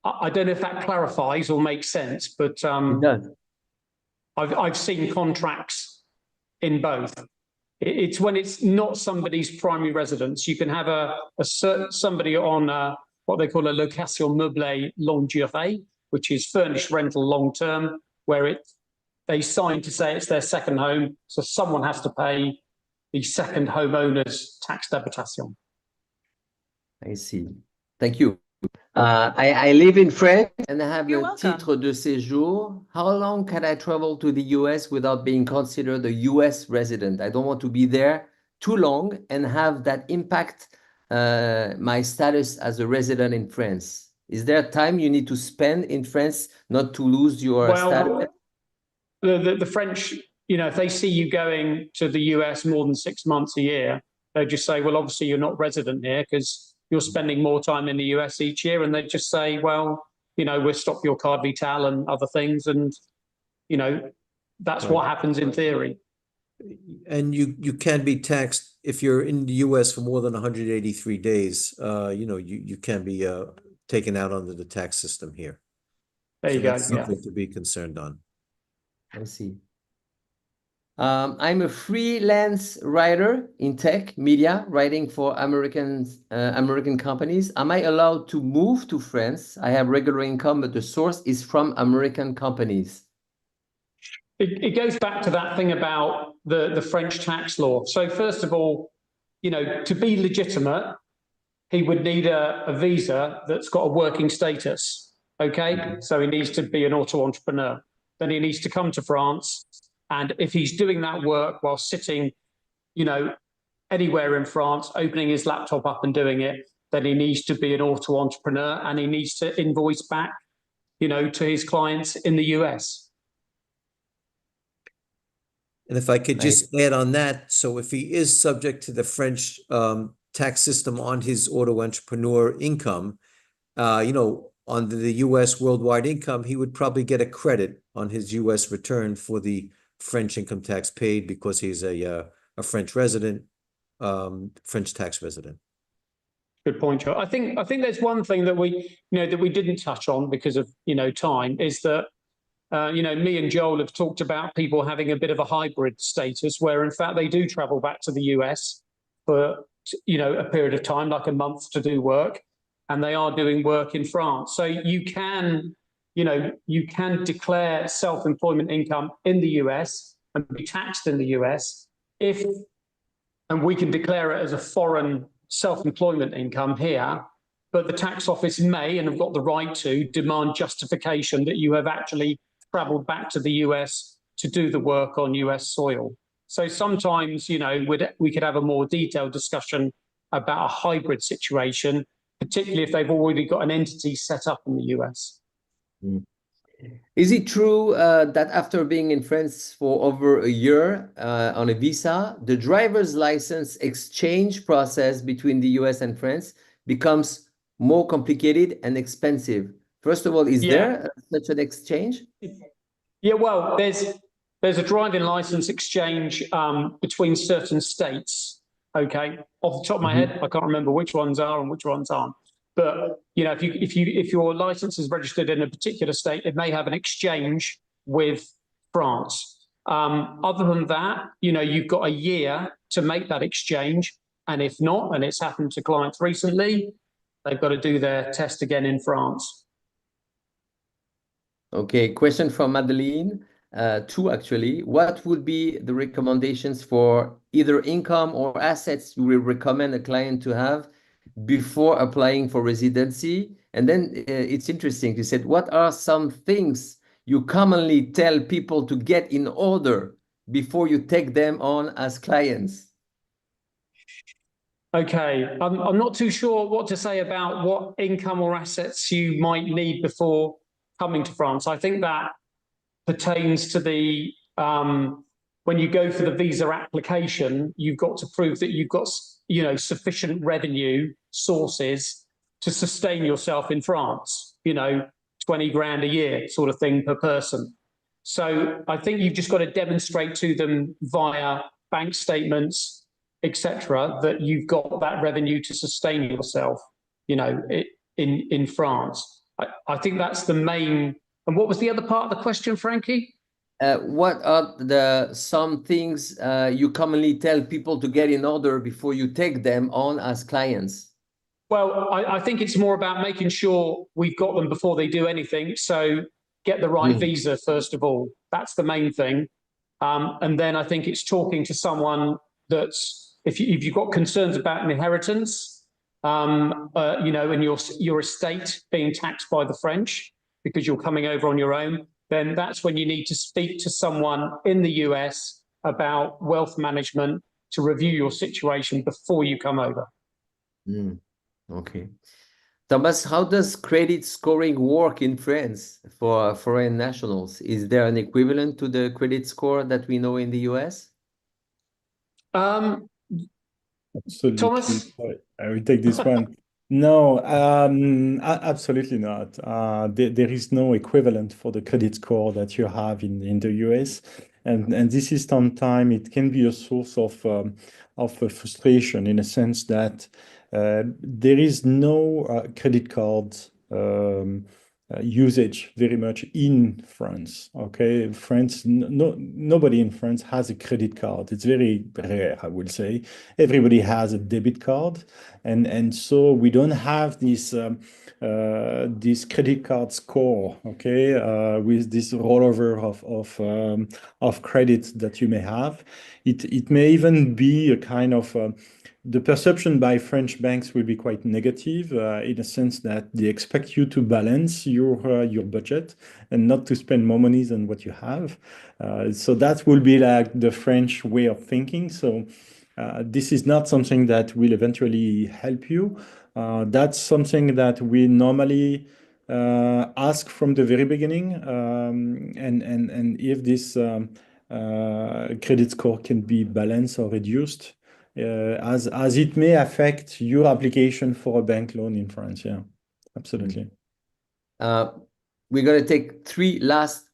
[SPEAKER 2] I don't know if that clarifies or makes sense, but
[SPEAKER 1] It does.
[SPEAKER 2] I've seen contracts in both. It's when it's not somebody's primary residence. You can have somebody on what they call a location meublée longue durée, which is furnished rental long term, where they sign to say it's their second home, so someone has to pay the second homeowner's taxe d'habitation.
[SPEAKER 1] I see. Thank you. I live in France and I have
[SPEAKER 5] You're
[SPEAKER 1] a
[SPEAKER 5] welcome.
[SPEAKER 1] titre de séjour. How long can I travel to the US without being considered a US resident? I don't want to be there too long and have that impact my status as a resident in France. Is there time you need to spend in France not to lose your status?
[SPEAKER 2] The French, if they see you going to the US more than 6 months a year, they just say, well, obviously you're not resident here because you're spending more time in the US each year. And they just say, well, we'll stop your card vital and other things. And, that's what happens in theory.
[SPEAKER 3] And you can be taxed if you're in the US for more than 183 days. You can be taken out under the tax system here.
[SPEAKER 2] There you go.
[SPEAKER 3] That's something to be concerned on.
[SPEAKER 1] I see. I'm a freelance writer in tech media, writing for American companies. Am I allowed to move to France? I have regular income, but the source is from American companies.
[SPEAKER 2] It goes back to that thing about the French tax law. So first of all, to be legitimate, he would need a visa that's got a working status. Okay, so he needs to be an auto entrepreneur. Then he needs to come to France. And if he's doing that work while sitting, anywhere in France, opening his laptop up and doing it, then he needs to be an auto entrepreneur and he needs to invoice back, to his clients in the US.
[SPEAKER 3] And if I could just add on that, so if he is subject to the French tax system on his auto entrepreneur income, on the US worldwide income, he would probably get a credit on his US return for the French income tax paid because he's a French resident, French tax resident.
[SPEAKER 2] Good point, Joe. I think there's one thing that we didn't touch on because of time is that me and Joel have talked about people having a bit of a hybrid status where in fact they do travel back to the US for a period of time, like a month, to do work, and they are doing work in France. So you can you can declare self-employment income in the US and be taxed in the US and we can declare it as a foreign self-employment income here, but the tax office may, and have got the right to, demand justification that you have actually traveled back to the US to do the work on US soil. So sometimes, we could have a more detailed discussion about a hybrid situation, particularly if they've already got an entity set up in the US.
[SPEAKER 1] Is it true that after being in France for over a year on a visa, the driver's license exchange process between the US and France becomes more complicated and expensive? First of all, is there such an exchange?
[SPEAKER 2] Yeah, well, there's a driving license exchange between certain states. Okay, off the top of my head, I can't remember which ones are and which ones aren't. But if your license is registered in a particular state, it may have an exchange with France. Other than that, you've got a year to make that exchange, and if not, and it's happened to clients recently, they've got to do their test again in France.
[SPEAKER 1] Okay, question from Madeline. Two actually. What would be the recommendations for either income or assets you will recommend a client to have before applying for residency? And then it's interesting, you said, what are some things you commonly tell people to get in order before you take them on as clients?
[SPEAKER 2] Okay, I'm not too sure what to say about what income or assets you might need before coming to France. I think that pertains to the when you go for the visa application, you've got to prove that you've got sufficient revenue sources to sustain yourself in France. 20 grand a year sort of thing per person. So I think you've just got to demonstrate to them via bank statements, etc., that you've got that revenue to sustain yourself. In France. I think that's the main. And what was the other part of the question, Frankie?
[SPEAKER 1] What are some things you commonly tell people to get in order before you take them on as clients?
[SPEAKER 2] Well, I think it's more about making sure we've got them before they do anything. So get the right visa, first of all. That's the main thing. And then I think it's talking to someone that's, if you've got concerns about inheritance, and your estate being taxed by the French because you're coming over on your own, then that's when you need to speak to someone in the US about wealth management to review your situation before you come over.
[SPEAKER 1] Okay. Thomas, how does credit scoring work in France for foreign nationals? Is there an equivalent to the credit score that we know in the US?
[SPEAKER 4] Absolutely.
[SPEAKER 2] Thomas?
[SPEAKER 4] I will take this one. No, absolutely not. There is no equivalent for the credit score that you have in the US. And this is sometimes it can be a source of frustration in a sense that there is no credit card usage very much in France. Okay, France, nobody in France has a credit card. It's very rare, I would say. Everybody has a debit card, and so we don't have this credit card score. Okay, with this rollover of credit that you may have, it may even be a kind of the perception by French banks will be quite negative in a sense that they expect you to balance your budget and not to spend more money than what you have. So that will be like the French way of thinking. So this is not something that will eventually help you. That's something that we normally ask from the very beginning. And if this credit score can be balanced or reduced, as it may affect your application for a bank loan in France. Yeah, absolutely.
[SPEAKER 1] We're going to take three last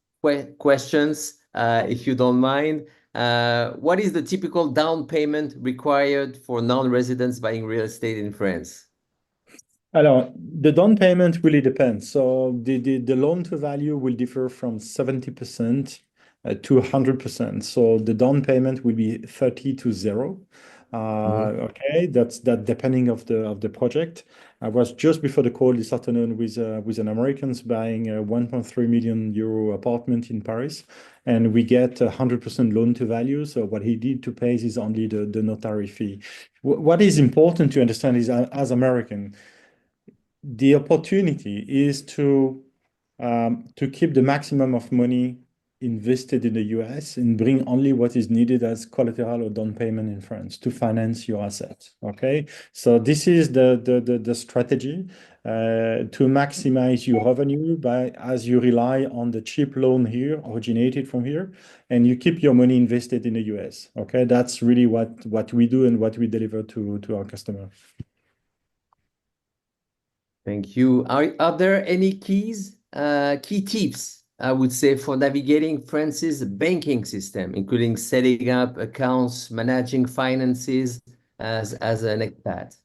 [SPEAKER 1] questions, if you don't mind. What is the typical down payment required for non-residents buying real estate in France?
[SPEAKER 4] Alors, the down payment really depends. So the loan to value will differ from 70% to 100%. So the down payment will be 30 to 0. Okay, that's depending of the project. I was just before the call this afternoon with an Americans buying a 1.3 million euro apartment in Paris, and we get 100% loan to value. So what he need to pay is only the notary fee. What is important to understand is, as American, the opportunity is to keep the maximum of money invested in the US and bring only what is needed as collateral or down payment in France to finance your assets. Okay, so this is the strategy to maximize your revenue as you rely on the cheap loan here originated from here, and you keep your money invested in the US. Okay, that's really what we do and what we deliver to our customer.
[SPEAKER 1] Thank you. Are there any key tips, I would say, for navigating France's banking system, including setting up accounts, managing finances as an expat?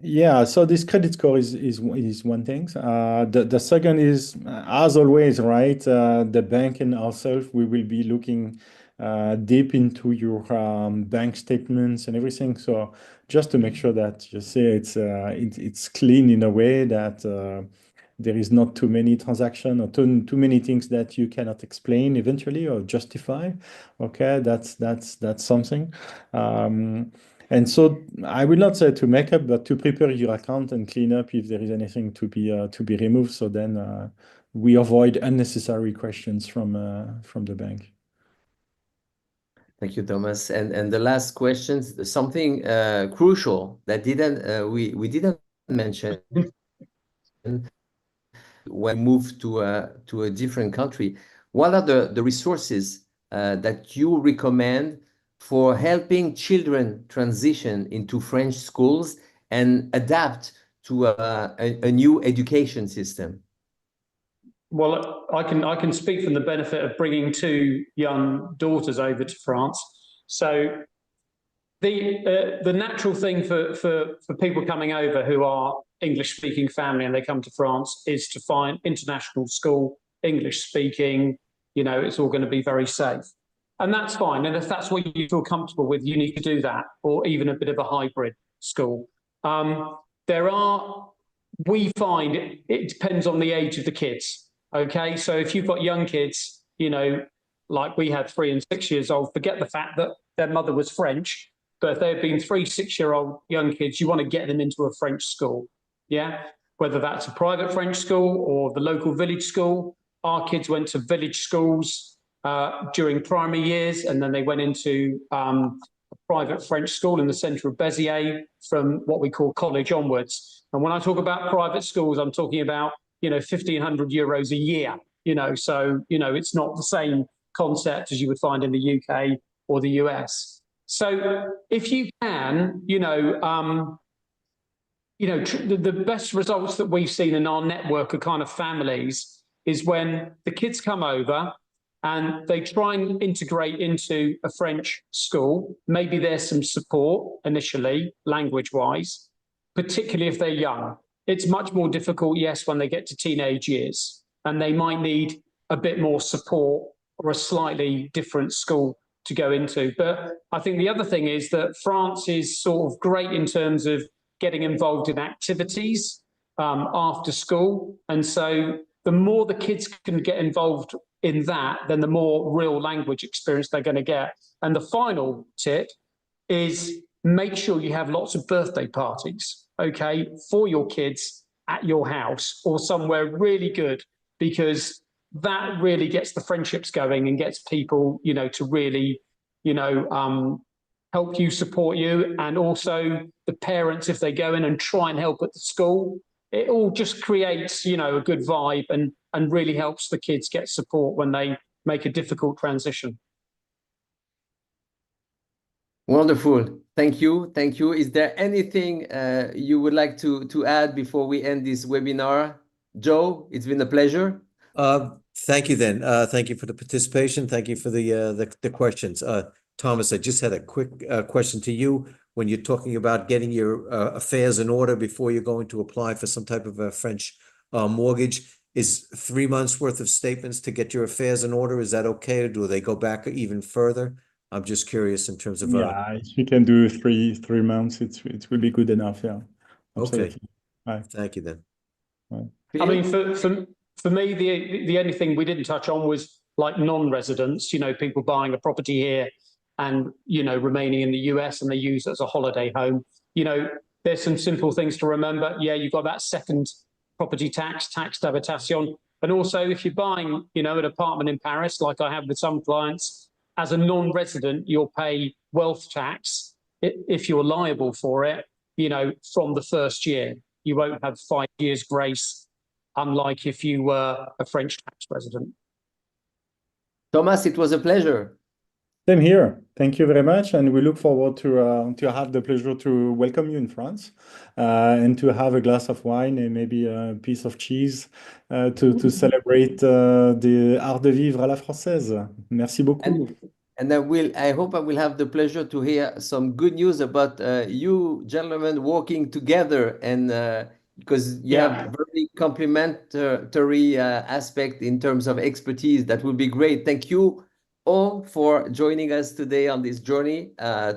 [SPEAKER 4] Yeah, so this credit score is one thing. The second is, as always, right? The bank and ourselves, we will be looking deep into your bank statements and everything. So just to make sure that you say it's clean in a way that there is not too many transactions or too many things that you cannot explain eventually or justify. Okay, that's something. And so I will not say to make up, but to prepare your account and clean up if there is anything to be removed. So then we avoid unnecessary questions from the bank.
[SPEAKER 1] Thank you, Thomas. And the last question, something crucial that we didn't mention when we move to a different country. What are the resources that you recommend for helping children transition into French schools and adapt to a new education system?
[SPEAKER 2] Well, I can speak from the benefit of bringing two young daughters over to France. So the natural thing for people coming over who are English-speaking family and they come to France is to find international school, English-speaking. You know, it's all going to be very safe. And that's fine. And if that's what you feel comfortable with, you need to do that, or even a bit of a hybrid school. We find it depends on the age of the kids. Okay, so if you've got young kids, you know, like we had 3 and 6 years old, forget the fact that their mother was French, but if they've been 3, 6-year-old young kids, you want to get them into a French school. Yeah, whether that's a private French school or the local village school. Our kids went to village schools during primary years, and then they went into a private French school in the centre of Béziers from what we call college onwards. And when I talk about private schools, I'm talking about, you know, 1,500 euros a year, you know, so, you know, it's not the same concept as you would find in the UK or the US. So if you can, the best results that we've seen in our network of kind of families is when the kids come over and they try and integrate into a French school. Maybe there's some support initially, language-wise, particularly if they're young. It's much more difficult, yes, when they get to teenage years, and they might need a bit more support or a slightly different school to go into. But I think the other thing is that France is sort of great in terms of getting involved in activities after school. And so the more the kids can get involved in that, then the more real language experience they're going to get. And the final tip is make sure you have lots of birthday parties, okay, for your kids at your house or somewhere really good, because that really gets the friendships going and gets people, you know, to really, help you, support you. And also the parents, if they go in and try and help at the school, it all just creates, you know, a good vibe and really helps the kids get support when they make a difficult transition.
[SPEAKER 1] Wonderful. Thank you. Thank you. Is there anything you would like to add before we end this webinar? Joe, it's been a pleasure.
[SPEAKER 3] Thank you then. Thank you for the participation. Thank you for the questions. Thomas, I just had a quick question to you. When you're talking about getting your affairs in order before you're going to apply for some type of a French mortgage, is 3 months worth of statements to get your affairs in order? Is that okay, or do they go back even further? I'm just curious in terms of,
[SPEAKER 4] Yeah, if you can do 3 months, it will be good enough. Yeah,
[SPEAKER 3] okay,
[SPEAKER 4] absolutely. Right.
[SPEAKER 3] thank you then.
[SPEAKER 4] Right.
[SPEAKER 2] I mean, for me, the only thing we didn't touch on was like non-residents, you know, people buying a property here and, you know, remaining in the US and they use it as a holiday home. You know, there's some simple things to remember. Yeah, you've got that second property tax d'habitation. And also if you're buying, you know, an apartment in Paris, like I have with some clients, as a non-resident, you'll pay wealth tax if you're liable for it, you know, from the first year. You won't have 5 years grace, unlike if you were a French tax resident.
[SPEAKER 1] Thomas, it was a pleasure.
[SPEAKER 4] Same here. Thank you very much, and we look forward to have the pleasure to welcome you in France, and to have a glass of wine and maybe a piece of cheese to celebrate the art de vivre à la française. Merci beaucoup.
[SPEAKER 1] And I hope I will have the pleasure to hear some good news about you gentlemen working together, and because you have very complementary aspect in terms of expertise. That would be great. Thank you all for joining us today on this journey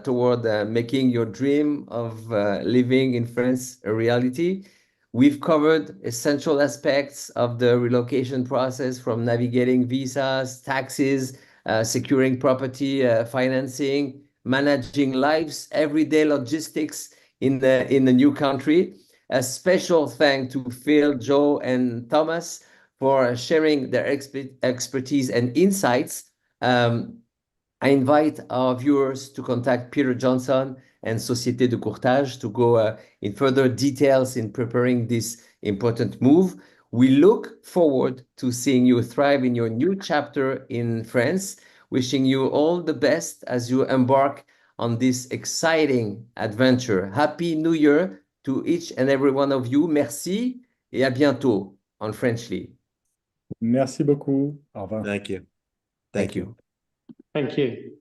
[SPEAKER 1] toward making your dream of living in France a reality. We've covered essential aspects of the relocation process, from navigating visas, taxes, securing property financing, managing lives, everyday logistics in the new country. A special thank to Phil, Joe, and Thomas for sharing their expertise and insights. I invite our viewers to contact Peter Johnson and Société de Courtage to go in further details in preparing this important move. We look forward to seeing you thrive in your new chapter in France. Wishing you all the best as you embark on this exciting adventure. Happy New Year to each and every one of you. Merci et à bientôt en Frenchly.
[SPEAKER 4] Merci beaucoup. Au revoir.
[SPEAKER 3] Thank you.
[SPEAKER 1] Thank you.
[SPEAKER 2] Thank you.